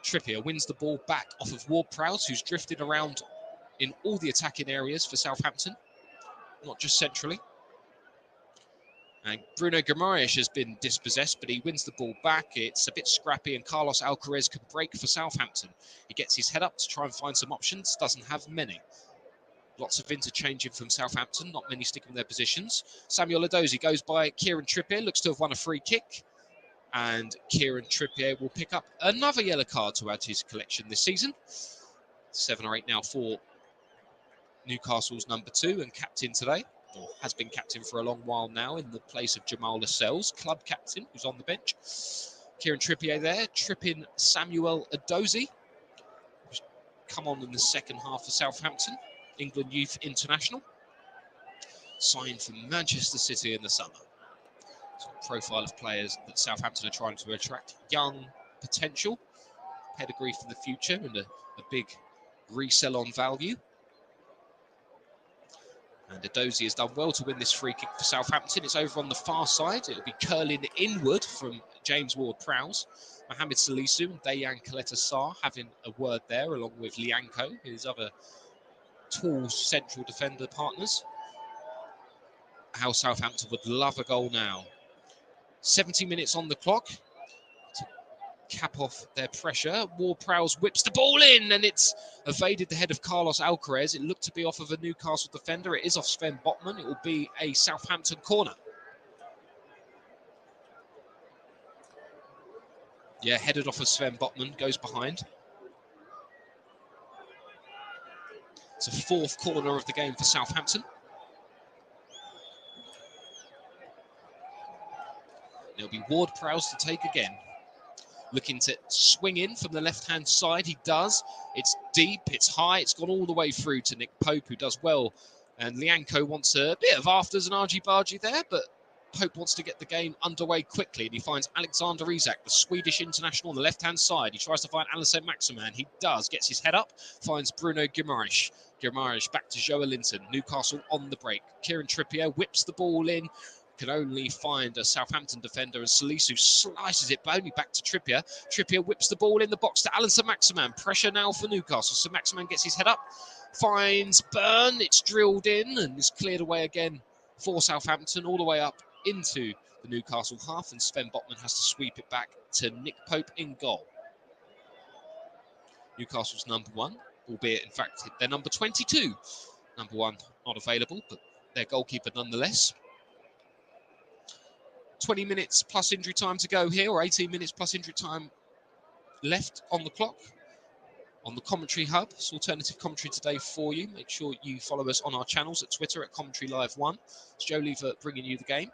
Trippier wins the ball back off of Ward-Prowse, who's drifted around in all the attacking areas for Southampton, not just centrally. And Bruno Guimaraes has been dispossessed, but he wins the ball back. It's a bit scrappy, and Carlos Alcaraz can break for Southampton. He gets his head up to try and find some options, doesn't have many. Lots of interchanging from Southampton, not many sticking with their positions. Samuel Edozie goes by Kieran Trippier, looks to have won a free kick. And Kieran Trippier will pick up another yellow card to add to his collection this season. 7 or 8 now for Newcastle's number 2 and captain today, or has been captain for a long while now in the place of Jamal Lascelles, club captain, who's on the bench. Kieran Trippier there, tripping Samuel Edozie, who's come on in the second half for Southampton, England Youth International, signed from Manchester City in the summer. So a profile of players that Southampton are trying to attract, young potential, pedigree for the future, and a big resell on value. And Edozie has done well to win this free kick for Southampton. It's over on the far side. It'll be curling inward from James Ward-Prowse. Mohamed Salisu and Dejan Kaleta-Sarr having a word there, along with Lianco, his other tall central defender partners. How Southampton would love a goal now. 70 minutes on the clock to cap off their pressure. Ward-Prowse whips the ball in, and it's evaded the head of Carlos Alcaraz. It looked to be off of a Newcastle defender. It is off Sven Botman. It will be a Southampton corner. Yeah, headed off of Sven Botman, goes behind. It's a 4th corner of the game for Southampton. It'll be Ward-Prowse to take again. Looking to swing in from the left-hand side. He does. It's deep, it's high, it's gone all the way through to Nick Pope, who does well. And Lianco wants a bit of afters and argy-bargy there, but Pope wants to get the game underway quickly, and he finds Alexander Isak, the Swedish international, on the left-hand side. He tries to find Alisson Maximan. He does. Gets his head up, finds Bruno Guimaraes. Guimaraes back to Joelinton. Newcastle on the break. Kieran Trippier whips the ball in. Can only find a Southampton defender, and Salisu slices it only back to Trippier. Trippier whips the ball in the box to Alisson Maximan. Pressure now for Newcastle. So Maximan gets his head up, finds Byrne. It's drilled in and is cleared away again for Southampton, all the way up into the Newcastle half, and Sven Botman has to sweep it back to Nick Pope in goal. Newcastle's number 1, albeit in fact their number 22. Number 1 not available, but their goalkeeper nonetheless. 20 minutes plus injury time to go here, or 18 minutes plus injury time left on the clock. On the Commentary Hub, it's alternative commentary today for you. Make sure you follow us on our channels at Twitter at Commentary Live 1. It's Joe Lever bringing you the game.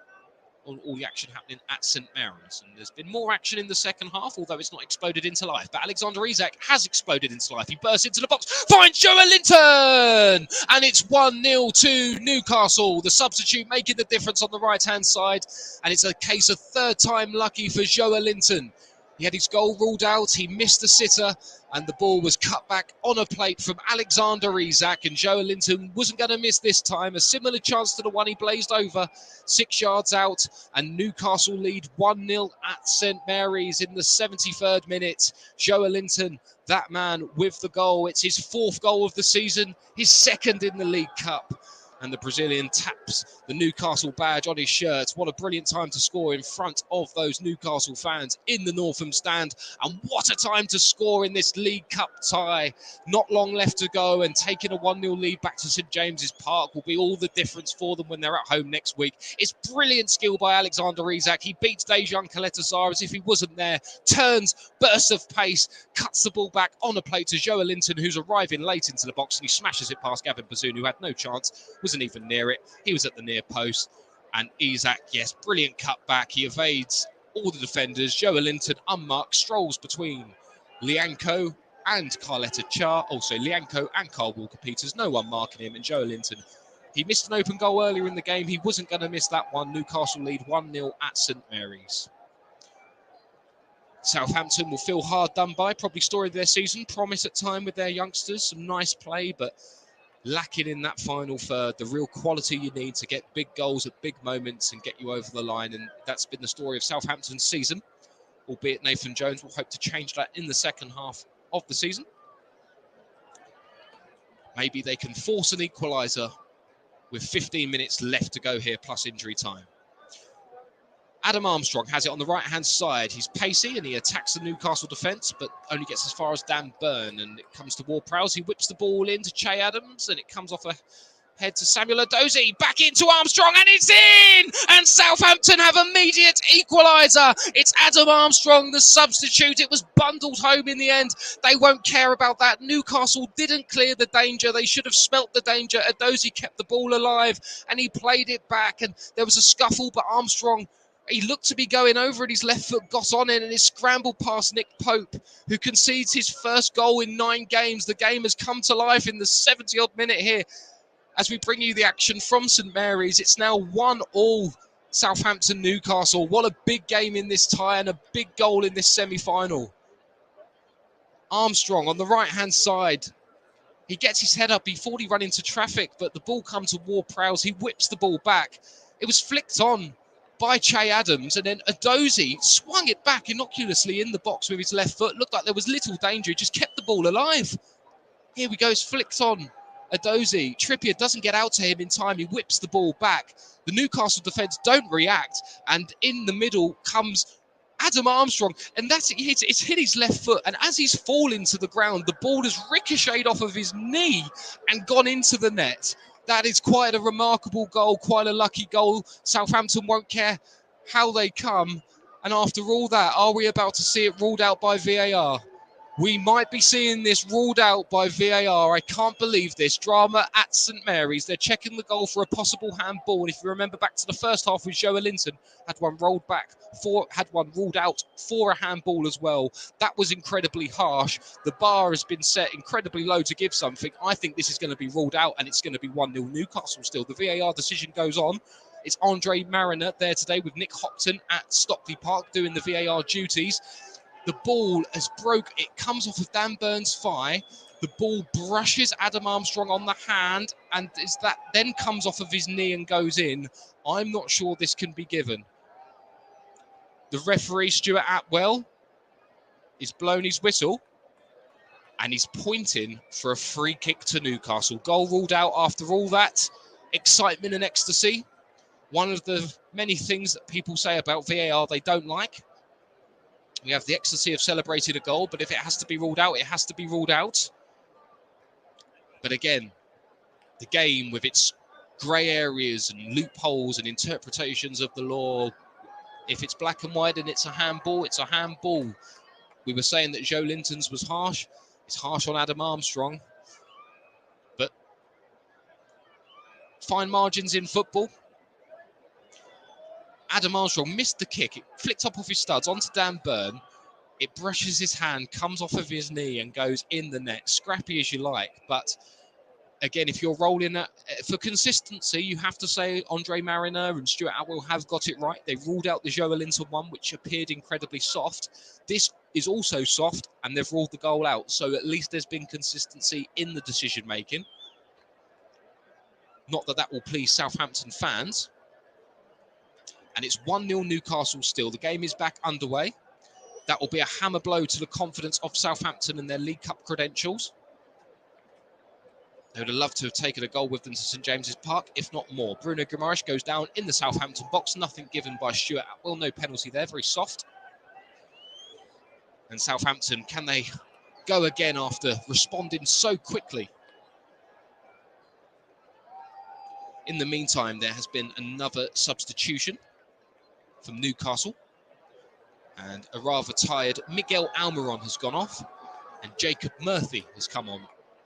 All the action happening at St Mary's. And there's been more action in the second half, although it's not exploded into life. But Alexander Isak has exploded into life. He bursts into the box, finds Joelinton! And it's 1-0 to Newcastle. The substitute making the difference on the right-hand side. And it's a case of third time lucky for Joelinton. He had his goal ruled out, he missed the sitter, and the ball was cut back on a plate from Alexander Isak, and Joelinton wasn't going to miss this time. A similar chance to the one he blazed over, 6 yards out, and Newcastle lead 1-0 at St Mary's in the 73rd minute. Joelinton, that man with the goal. It's his 4th goal of the season, his 2nd in the League Cup. And the Brazilian taps the Newcastle badge on his shirt. What a brilliant time to score in front of those Newcastle fans in the Northam stand. And what a time to score in this League Cup tie. Not long left to go, and taking a 1-0 lead back to St James's Park will be all the difference for them when they're at home next week. It's brilliant skill by Alexander Isak. He beats Dejan Kaleta-Sarr as if he wasn't there. Turns, bursts of pace, cuts the ball back on a plate to Joelinton, who's arriving late into the box, and he smashes it past Gavin Bazzoon, who had no chance. Wasn't even near it. He was at the near post. And Isak, yes, brilliant cut back. He evades all the defenders. Joelinton, unmarked, strolls between Lianco and Carletta-Char. Also, Lianco and Carl Walker-Peters. No one marking him. And Joelinton, he missed an open goal earlier in the game. He wasn't going to miss that one. Newcastle lead 1-0 at St Mary's. Southampton will feel hard done by. Probably story of their season. Promise at time with their youngsters. Some nice play, but lacking in that final third, the real quality you need to get big goals at big moments and get you over the line. And that's been the story of Southampton's season, albeit Nathan Jones will hope to change that in the second half of the season. Maybe they can force an equaliser with 15 minutes left to go here, plus injury time. Adam Armstrong has it on the right-hand side. He's pacey and he attacks the Newcastle defence, but only gets as far as Dan Burn. And it comes to Ward-Prowse. He whips the ball into Che Adams, and it comes off a head to Samuel Edozie. Back into Armstrong, and it's in! And Southampton have immediate equaliser. It's Adam Armstrong, the substitute. It was bundled home in the end. They won't care about that. Newcastle didn't clear the danger. They should have smelt the danger. Edozie kept the ball alive, and he played it back. And there was a scuffle, but Armstrong, he looked to be going over, and his left foot got on it, and it scrambled past Nick Pope, who concedes his first goal in 9 games. The game has come to life in the 70-odd minute here. As we bring you the action from St Mary's, it's now 1-1 Southampton-Newcastle. What a big game in this tie and a big goal in this semi-final. Armstrong on the right-hand side. He gets his head up. He thought he ran into traffic, but the ball comes to Ward-Prowse. He whips the ball back. It was flicked on by Che Adams, and then Edozie swung it back innocuously in the box with his left foot. Looked like there was little danger. He just kept the ball alive. Here we go. It's flicked on. Edozie, Trippier doesn't get out to him in time. He whips the ball back. The Newcastle defence don't react, and in the middle comes Adam Armstrong, and it's hit his left foot, and as he's fallen to the ground, the ball has ricocheted off of his knee and gone into the net. That is quite a remarkable goal, quite a lucky goal. Southampton won't care how they come, and after all that, are we about to see it ruled out by VAR? We might be seeing this ruled out by VAR. I can't believe this. Drama at St Mary's. They're checking the goal for a possible handball. And if you remember back to the first half with Joe Linton, had one ruled out for a handball as well. That was incredibly harsh. The bar has been set incredibly low to give something. I think this is going to be ruled out, and it's going to be 1-0 Newcastle still. The VAR decision goes on. It's Andre Mariner there today with Nick Hopton at Stockley Park doing the VAR duties. The ball has broke. It comes off of Dan Burns' thigh. The ball brushes Adam Armstrong on the hand, and that then comes off of his knee and goes in. I'm not sure this can be given. The referee, Stuart Atwell, is blown his whistle, and he's pointing for a free kick to Newcastle. Goal ruled out after all that excitement and ecstasy. One of the many things that people say about VAR they don't like. We have the ecstasy of celebrating a goal, but if it has to be ruled out, it has to be ruled out. But again, the game with its grey areas and loopholes and interpretations of the law, if it's black and white and it's a handball, it's a handball. We were saying that Joe Linton's was harsh. It's harsh on Adam Armstrong. But fine margins in football. Adam Armstrong missed the kick. It flicked up off his studs onto Dan Burn. It brushes his hand, comes off of his knee and goes in the net. Scrappy as you like. But again, if you're rolling for consistency, you have to say Andre Mariner and Stuart Atwell have got it right. They ruled out the Joe Linton one, which appeared incredibly soft. This is also soft, and they've ruled the goal out. So at least there's been consistency in the decision-making. Not that that will please Southampton fans. And it's 1-0 Newcastle still. The game is back underway. That will be a hammer blow to the confidence of Southampton and their League Cup credentials. They would have loved to have taken a goal with them to St James's Park, if not more. Bruno Guimaraes goes down in the Southampton box. Nothing given by Stuart Atwell. No penalty there. Very soft. And Southampton, can they go again after responding so quickly? In the meantime, there has been another substitution from Newcastle, and a rather tired Miguel Almiron has gone off, and Jacob Murphy has come on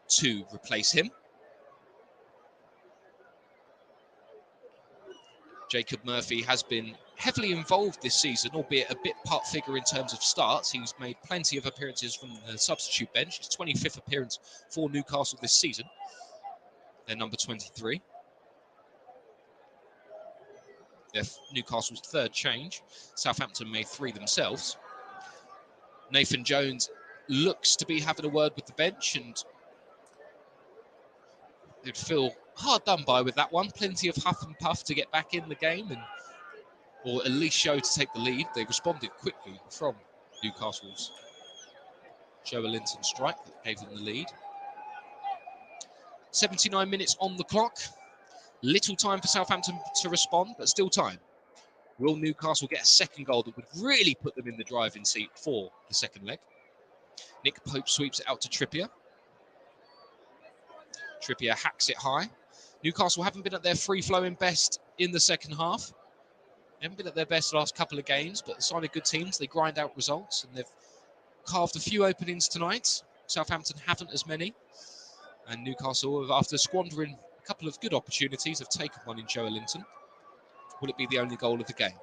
to replace him. Jacob Murphy has been heavily involved this season, albeit a bit part figure in terms of starts. He's made plenty of appearances from the substitute bench. His 25th appearance for Newcastle this season. They're number 23. They're Newcastle's third change. Southampton made 3 themselves. Nathan Jones looks to be having a word with the bench, and they'd feel hard done by with that one. Plenty of huff and puff to get back in the game, or at least show to take the lead. They responded quickly from Newcastle's Joe Linton strike that gave them the lead. 79 minutes on the clock. Little time for Southampton to respond, but still time. Will Newcastle get a second goal that would really put them in the driving seat for the second leg? Nick Pope sweeps it out to Trippier. Trippier hacks it high. Newcastle haven't been at their free-flowing best in the second half. They haven't been at their best the last couple of games, but the side of good teams, they grind out results, and they've carved a few openings tonight. Southampton haven't as many. And Newcastle, after squandering a couple of good opportunities, have taken one in Joelinton. Will it be the only goal of the game?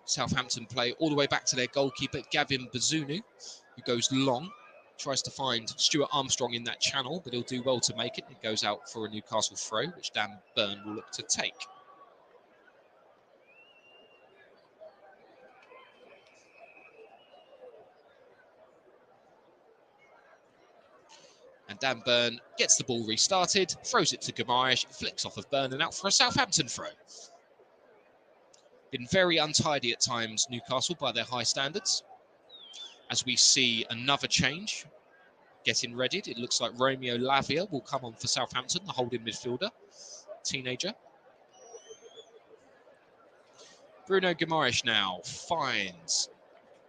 Southampton play all the way back to their goalkeeper, Gavin Bazunu, who goes long. Tries to find Stuart Armstrong in that channel, but he'll do well to make it. It goes out for a Newcastle throw, which Dan Burn will look to take. And Dan Burn gets the ball restarted, throws it to Guimaraes, flicks off of Burn and out for a Southampton throw. Been very untidy at times, Newcastle, by their high standards. As we see another change getting readied, it looks like Romeo Lavia will come on for Southampton, the holding midfielder, teenager. Bruno Guimaraes now finds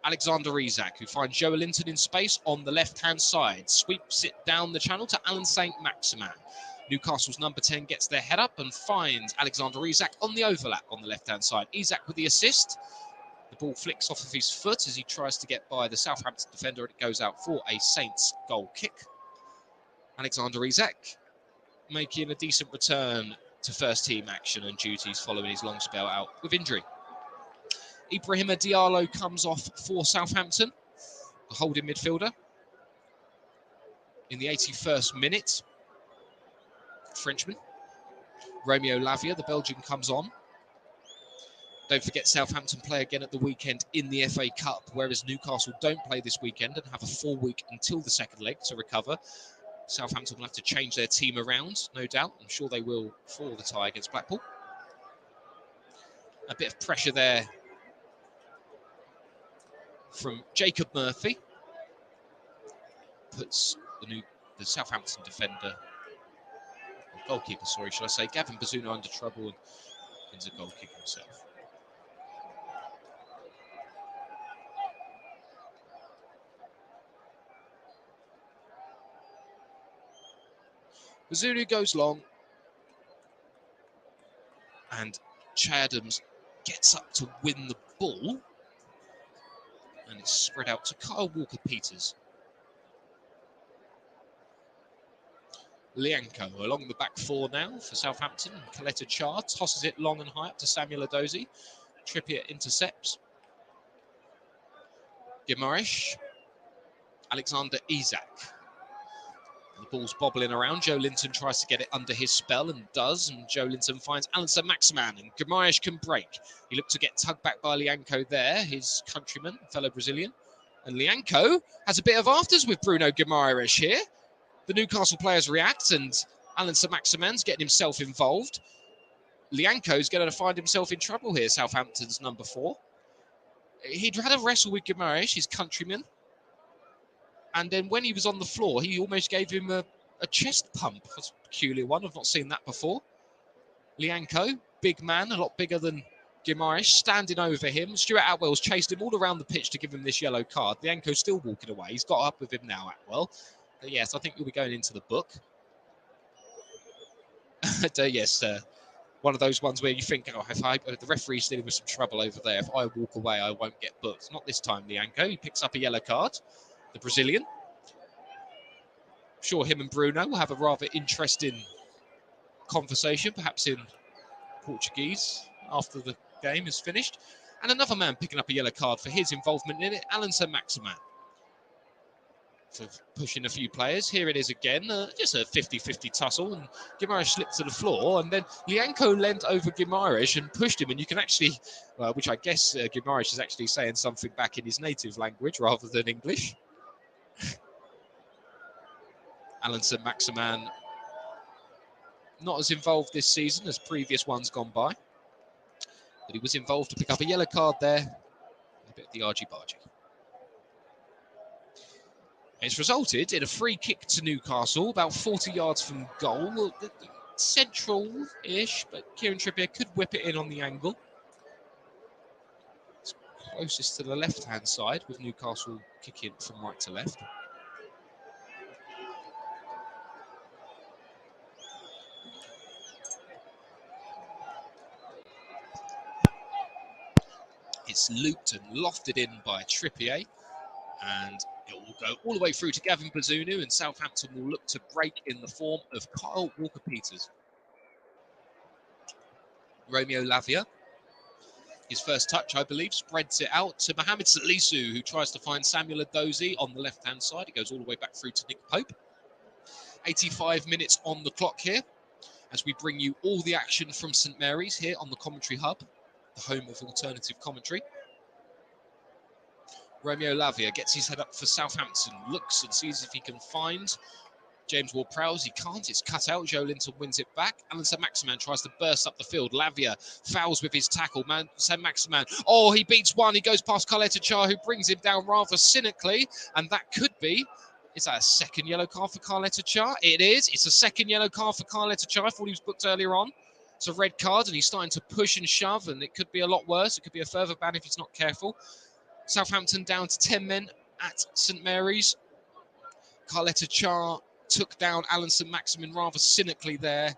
Alexander Isak, who finds Joelinton in space on the left-hand side, sweeps it down the channel to Alan Saint-Maximin. Newcastle's number 10 gets their head up and finds Alexander Isak on the overlap on the left-hand side. Isak with the assist. The ball flicks off of his foot as he tries to get by the Southampton defender, and it goes out for a Saints goal kick. Alexander Isak making a decent return to first-team action and duties following his long spell out with injury. Ibrahima Diallo comes off for Southampton, the holding midfielder. In the 81st minute, Frenchman. Romeo Lavia, the Belgian, comes on. Don't forget, Southampton play again at the weekend in the FA Cup, whereas Newcastle don't play this weekend and have a full week until the second leg to recover. Southampton will have to change their team around, no doubt. I'm sure they will for the tie against Blackpool. A bit of pressure there from Jacob Murphy. Puts the Southampton defender, goalkeeper, sorry, should I say, Gavin Bazunu under trouble and wins a goal kick himself. Bazunu goes long, and Che Adams gets up to win the ball, and it's spread out to Kyle Walker-Peters. Lianco along the back four now for Southampton. Coletta Char tosses it long and high up to Samuel Edozie. Trippier intercepts. Guimaraes. Alexander Isak. The ball's bobbling around. Joelinton tries to get it under his spell and does. And Joelinton finds Alan Saint-Maximin, and Guimaraes can break. He looked to get tugged back by Lianco there, his countryman, fellow Brazilian. And Lianco has a bit of afters with Bruno Guimaraes here. The Newcastle players react, and Alan Saint-Maximin's getting himself involved. Lianco's going to find himself in trouble here, Southampton's number 4. He'd had a wrestle with Guimaraes, his countryman. And then when he was on the floor, he almost gave him a chest pump. That's a peculiar one. I've not seen that before. Lianco, big man, a lot bigger than Guimaraes, standing over him. Stuart Atwell's chased him all around the pitch to give him this yellow card. Lianco's still walking away. He's got up with him now, Atwell. Yes, I think you'll be going into the book. Yes, one of those ones where you think, oh, if the referee's dealing with some trouble over there, if I walk away, I won't get booked. Not this time, Lianco. He picks up a yellow card, the Brazilian. I'm sure him and Bruno will have a rather interesting conversation, perhaps in Portuguese, after the game is finished. And another man picking up a yellow card for his involvement in it, Alan Saint-Maximin. For pushing a few players. Here it is again, just a 50-50 tussle, and Guimaraes slipped to the floor, and then Lianco leant over Guimaraes and pushed him, and you can actually, which I guess Guimaraes is actually saying something back in his native language rather than English. Alan Saint-Maximin not as involved this season as previous ones gone by, but he was involved to pick up a yellow card there, a bit of the argy-bargy. It's resulted in a free kick to Newcastle, about 40 yards from goal. central-ish, but Kieran Trippier could whip it in on the angle. It's closest to the left-hand side, with Newcastle kicking from right to left. It's looped and lofted in by Trippier, and it will go all the way through to Gavin Bazunu, and Southampton will look to break in the form of Kyle Walker-Peters. Romeo Lavia, his first touch, I believe, spreads it out to Mohamed Salisu, who tries to find Samuel Edozie on the left-hand side. It goes all the way back through to Nick Pope. 85 minutes on the clock here, as we bring you all the action from St Mary's here on the Commentary Hub, the home of alternative commentary. Romeo Lavia gets his head up for Southampton, looks and sees if he can find James Ward-Prowse. He can't, it's cut out. Joe Linton wins it back. Alan Saint-Maximin tries to burst up the field. Lavia fouls with his tackle. Saint-Maximin, oh, he beats one. He goes past Carleta Char, who brings him down rather cynically. And that could be, is that a second yellow card for Carleta Char? It is. It's a second yellow card for Carleta Char. I thought he was booked earlier on. It's a red card, and he's starting to push and shove, and it could be a lot worse. It could be a further ban if he's not careful. Southampton down to 10 men at St Mary's. Carleta Char took down Alan Saint-Maximin rather cynically there.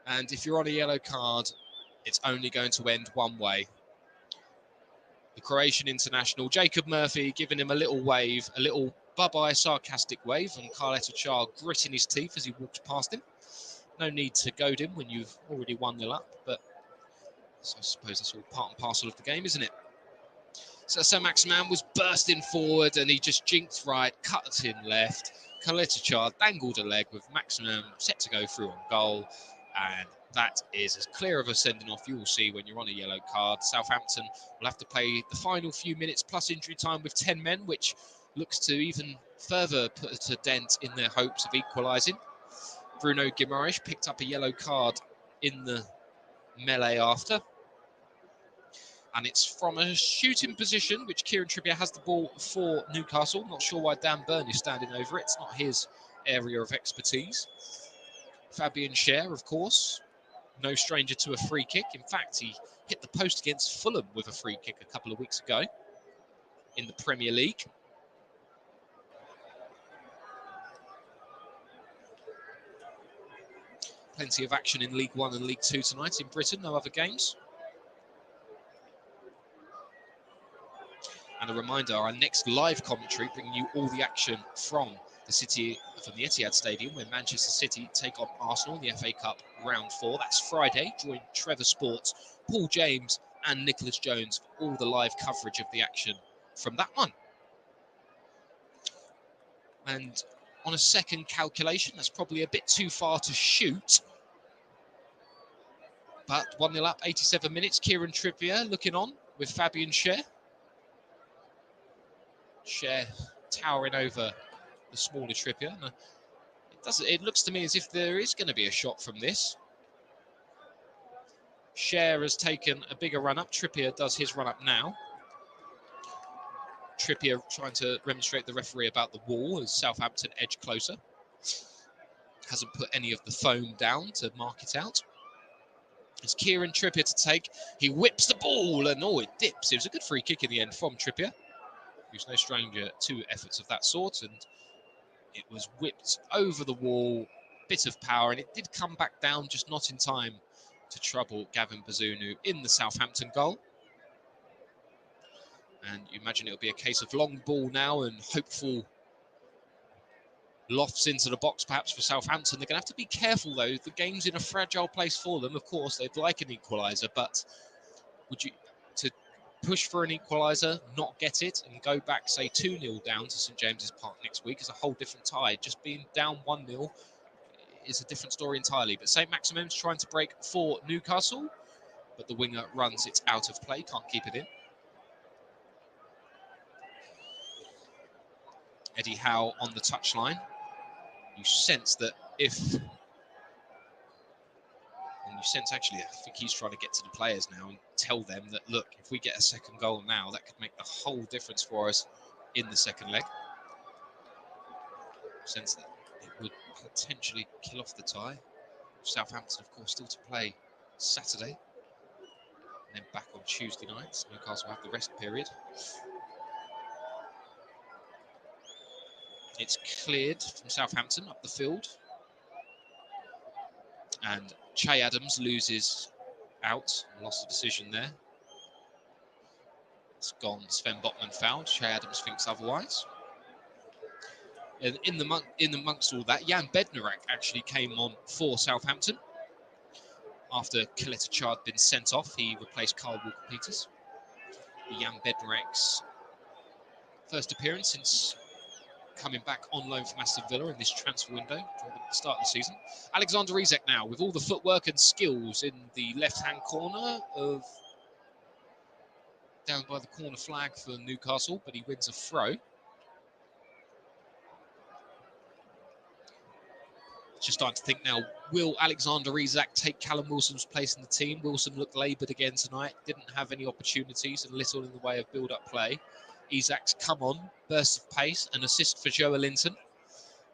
And if you're on a yellow card, it's only going to end one way. The Croatian international, Jacob Murphy, giving him a little wave, a little bye-bye sarcastic wave, and Carleta Char gritting his teeth as he walks past him. No need to goad him when you've already 1-0 up, but I suppose that's all part and parcel of the game, isn't it? So Saint-Maximin was bursting forward, and he just jinked right, cut in left. Carleta Char dangled a leg with Maximum set to go through on goal, and that is as clear of a sending off you will see when you're on a yellow card. Southampton will have to play the final few minutes plus injury time with 10 men, which looks to even further put a dent in their hopes of equalising. Bruno Guimaraes picked up a yellow card in the melee after. And it's from a shooting position, which Kieran Trippier has the ball for Newcastle. Not sure why Dan Burn is standing over it. It's not his area of expertise. Fabian Schär, of course, no stranger to a free kick. In fact, he hit the post against Fulham with a free kick a couple of weeks ago in the Premier League. Plenty of action in League One and League Two tonight in Britain. No other games. And a reminder, our next live commentary, bringing you all the action from the Etihad Stadium, where Manchester City take on Arsenal in the FA Cup Round 4. That's Friday. Join Trevor Sports, Paul James and Nicholas Jones for all the live coverage of the action from that one. And on a second calculation, that's probably a bit too far to shoot. But 1-0 up, 87 minutes. Kieran Trippier looking on with Fabian Schär. Schär towering over the smaller Trippier. It looks to me as if there is going to be a shot from this. Schär has taken a bigger run up. Trippier does his run up now. Trippier trying to demonstrate the referee about the wall as Southampton edge closer. Hasn't put any of the foam down to mark it out. It's Kieran Trippier to take. He whips the ball and it dips. It was a good free kick in the end from Trippier, who's no stranger to efforts of that sort, and it was whipped over the wall, bit of power, and it did come back down, just not in time to trouble Gavin Bazunu in the Southampton goal. And you imagine it'll be a case of long ball now and hopeful lofts into the box perhaps for Southampton. They're going to have to be careful though. The game's in a fragile place for them. Of course, they'd like an equaliser, but would you to push for an equaliser, not get it, and go back, say, 2-0 down to St James's Park next week is a whole different tide. Just being down 1-0 is a different story entirely. But Saint-Maximin's trying to break for Newcastle, but the winger runs it out of play, can't keep it in. Eddie Howe on the touchline. You sense that actually, I think he's trying to get to the players now and tell them that, look, if we get a second goal now, that could make the whole difference for us in the second leg. Sense that it would potentially kill off the tie. Southampton, of course, still to play Saturday. And then back on Tuesday nights. Newcastle have the rest period. It's cleared from Southampton up the field. And Che Adams loses out. Lost the decision there. It's gone. Sven Botman fouled. Che Adams thinks otherwise. And in amongst all that, Jan Bednarek actually came on for Southampton. After Kaleta Chard had been sent off, he replaced Carl Walker-Peters. Jan Bednarek's first appearance since coming back on loan from Aston Villa in this transfer window at the start of the season. Alexander Isak now with all the footwork and skills in the left-hand corner of down by the corner flag for Newcastle, but he wins a throw. Just starting to think now, will Alexander Isak take Callum Wilson's place in the team? Wilson looked laboured again tonight, didn't have any opportunities and little in the way of build-up play. Isak's come on, burst of pace, an assist for Joe Linton.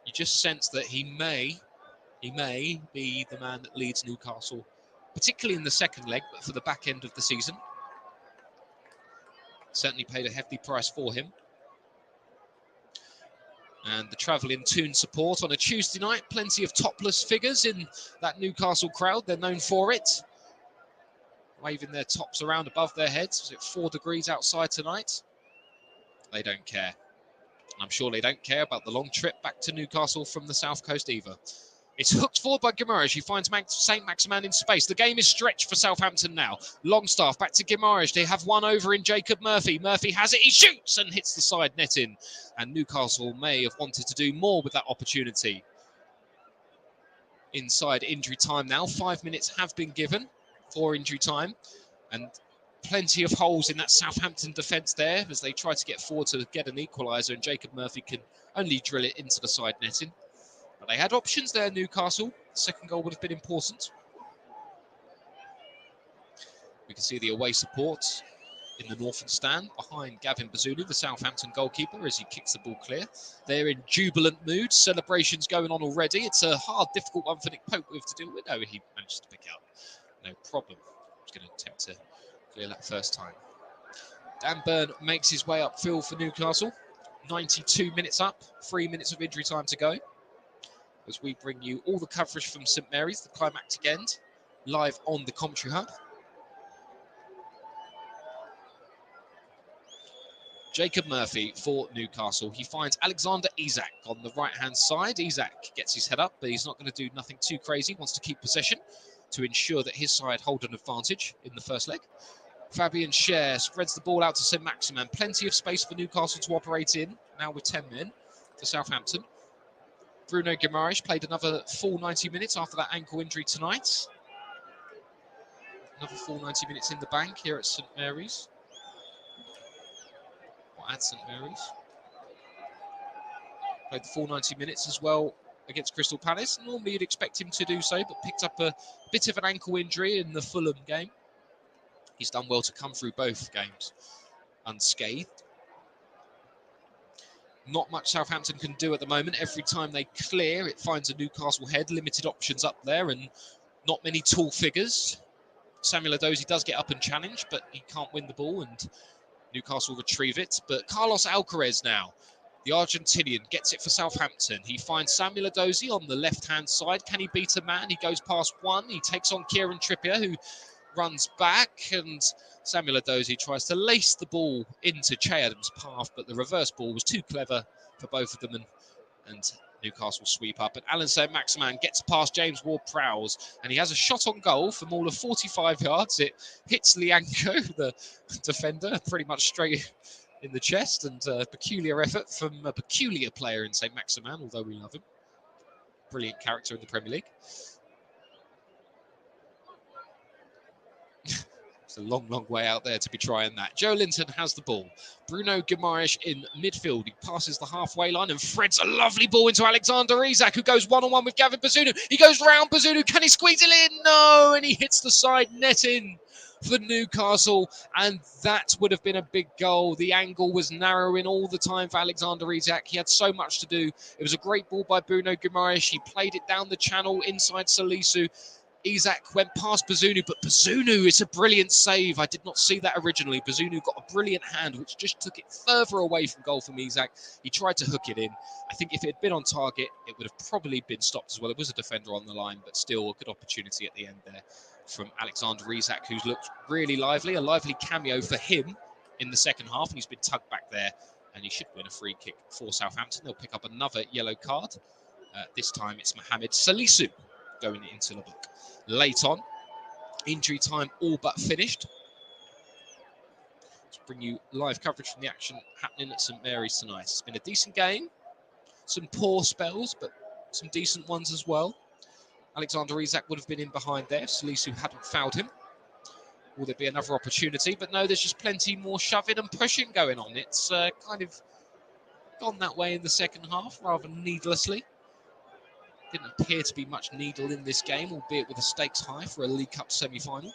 You just sense that he may be the man that leads Newcastle, particularly in the second leg, but for the back end of the season. Certainly paid a hefty price for him. And the travelling Toon support on a Tuesday night. Plenty of topless figures in that Newcastle crowd. They're known for it. Waving their tops around above their heads. Was it 4 degrees outside tonight? They don't care. And I'm sure they don't care about the long trip back to Newcastle from the south coast either. It's hooked forward by Guimaraes. He finds St. Maximin in space. The game is stretched for Southampton now. Longstaff back to Guimaraes. They have one over in Jacob Murphy. Murphy has it. He shoots and hits the side netting. And Newcastle may have wanted to do more with that opportunity. Inside injury time now. 5 minutes have been given for injury time. And plenty of holes in that Southampton defence there as they try to get forward to get an equaliser. And Jacob Murphy can only drill it into the side netting. But they had options there, Newcastle. The second goal would have been important. We can see the away support in the northern stand behind Gavin Bazunu, the Southampton goalkeeper, as he kicks the ball clear. They're in jubilant mood. Celebrations going on already. It's a hard, difficult one for Nick Pope with to deal with. No, he managed to pick out. No problem. He's going to attempt to clear that first time. Dan Burn makes his way upfield for Newcastle. 92 minutes up. 3 minutes of injury time to go. As we bring you all the coverage from St Mary's, the climactic end, live on the commentary hub. Jacob Murphy for Newcastle. He finds Alexander Isak on the right-hand side. Isak gets his head up, but he's not going to do nothing too crazy. Wants to keep possession to ensure that his side hold an advantage in the first leg. Fabian Schär spreads the ball out to St Maximin. Plenty of space for Newcastle to operate in, now with 10 men for Southampton. Bruno Guimaraes played another full 90 minutes after that ankle injury tonight. Another full 90 minutes in the bank here at St Mary's. Or at St Mary's. Played the full 90 minutes as well against Crystal Palace. Normally you'd expect him to do so, but picked up a bit of an ankle injury in the Fulham game. He's done well to come through both games unscathed. Not much Southampton can do at the moment. Every time they clear, it finds a Newcastle head. Limited options up there and not many tall figures. Samuel Edozie does get up and challenge, but he can't win the ball and Newcastle retrieve it. But Carlos Alcaraz now, the Argentinian, gets it for Southampton. He finds Samuel Edozie on the left-hand side. Can he beat a man? He goes past one. He takes on Kieran Trippier, who runs back, and Samuel Edozie tries to lace the ball into Che Adams' path, but the reverse ball was too clever for both of them, and Newcastle sweep up. And Alan St Maximin gets past James Ward-Prowse, and he has a shot on goal from all of 45 yards. It hits Lianco, the defender, pretty much straight in the chest, and a peculiar effort from a peculiar player in St Maximin, although we love him. Brilliant character in the Premier League. It's a long, long way out there to be trying that. Joe Linton has the ball. Bruno Guimaraes in midfield. He passes the halfway line and threads a lovely ball into Alexander Isak, who goes one-on-one with Gavin Bazunu. He goes round Bazunu. Can he squeeze it in? No, and he hits the side netting. for Newcastle, and that would have been a big goal. The angle was narrowing all the time for Alexander Isak. He had so much to do. It was a great ball by Bruno Guimaraes. He played it down the channel inside Salisu. Isak went past Bazunu, but Bazunu, it's a brilliant save. I did not see that originally. Bazunu got a brilliant hand, which just took it further away from goal from Isak. He tried to hook it in. I think if it had been on target, it would have probably been stopped as well. It was a defender on the line, but still a good opportunity at the end there from Alexander Isak, who's looked really lively. A lively cameo for him in the second half, and he's been tugged back there, and he should win a free kick for Southampton. They'll pick up another yellow card. This time it's Mohamed Salisu going into the book. Late on, injury time all but finished. To bring you live coverage from the action happening at St Mary's tonight. It's been a decent game, some poor spells, but some decent ones as well. Alexander Isak would have been in behind there if Salisu hadn't fouled him. Will there be another opportunity? But no, there's just plenty more shoving and pushing going on. It's kind of gone that way in the second half, rather needlessly. Didn't appear to be much needle in this game, albeit with the stakes high for a League Cup semi-final.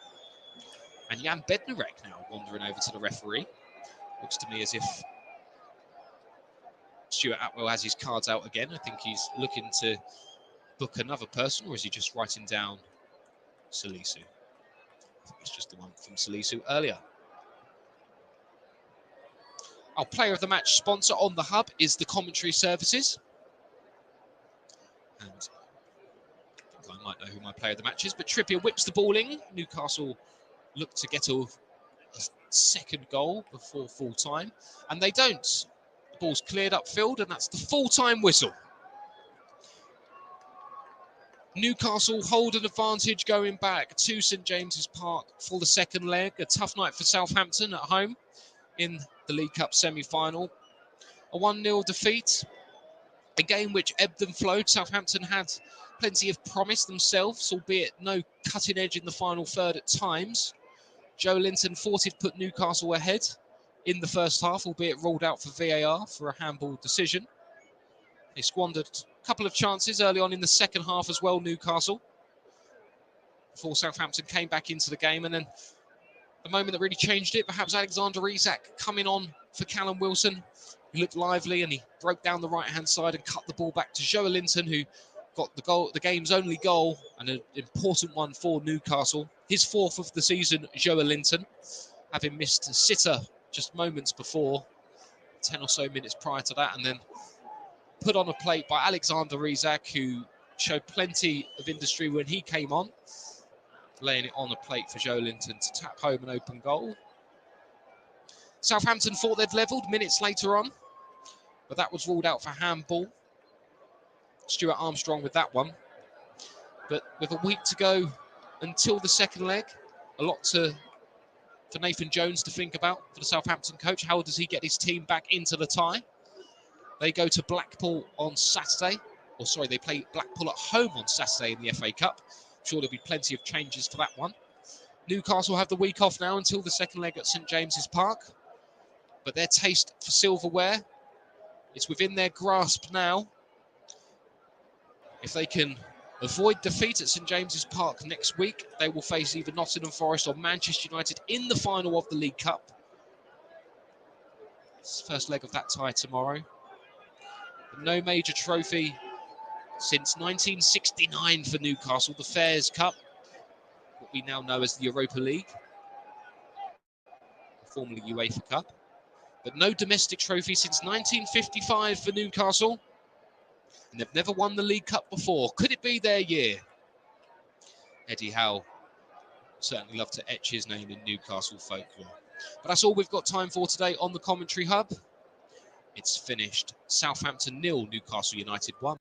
And Jan Bednarek now wandering over to the referee. Looks to me as if Stuart Atwell has his cards out again. I think he's looking to book another person, or is he just writing down Salisu? I think it's just the one from Salisu earlier. Our player of the match sponsor on the hub is the commentary services. And I think I might know who my player of the match is, but Trippier whips the ball in. Newcastle look to get a second goal before full time, and they don't. The ball's cleared upfield, and that's the full-time whistle. Newcastle hold an advantage going back to St James's Park for the second leg. A tough night for Southampton at home in the League Cup semi-final. A 1-0 defeat. A game which ebbed and flowed. Southampton had plenty of promise themselves, albeit no cutting edge in the final third at times. Joe Linton thought he'd put Newcastle ahead in the first half, albeit ruled out for VAR for a handball decision. They squandered a couple of chances early on in the second half as well, Newcastle, before Southampton came back into the game. And then the moment that really changed it, perhaps Alexander Isak coming on for Callum Wilson. He looked lively and he broke down the right-hand side and cut the ball back to Joe Linton, who got the goal, the game's only goal, and an important one for Newcastle. His fourth of the season, Joe Linton, having missed a sitter just moments before, 10 or so minutes prior to that, and then put on a plate by Alexander Isak, who showed plenty of industry when he came on, laying it on a plate for Joe Linton to tap home an open goal. Southampton thought they'd levelled minutes later on, but that was ruled out for handball. Stuart Armstrong with that one. But with a week to go until the second leg, a lot for Nathan Jones to think about for the Southampton coach. How does he get his team back into the tie? They go to Blackpool on Saturday. Or sorry, they play Blackpool at home on Saturday in the FA Cup. I'm sure there'll be plenty of changes for that one. Newcastle have the week off now until the second leg at St James's Park. But their taste for silverware is within their grasp now. If they can avoid defeat at St James's Park next week, they will face either Nottingham Forest or Manchester United in the final of the League Cup. It's the first leg of that tie tomorrow. But no major trophy since 1969 for Newcastle, the Fairs Cup, what we now know as the Europa League, formerly UEFA Cup. But no domestic trophy since 1955 for Newcastle. And they've never won the League Cup before. Could it be their year? Eddie Howe certainly loved to etch his name in Newcastle folklore. But that's all we've got time for today on the Commentary Hub. It's finished. Southampton 0, Newcastle United 1.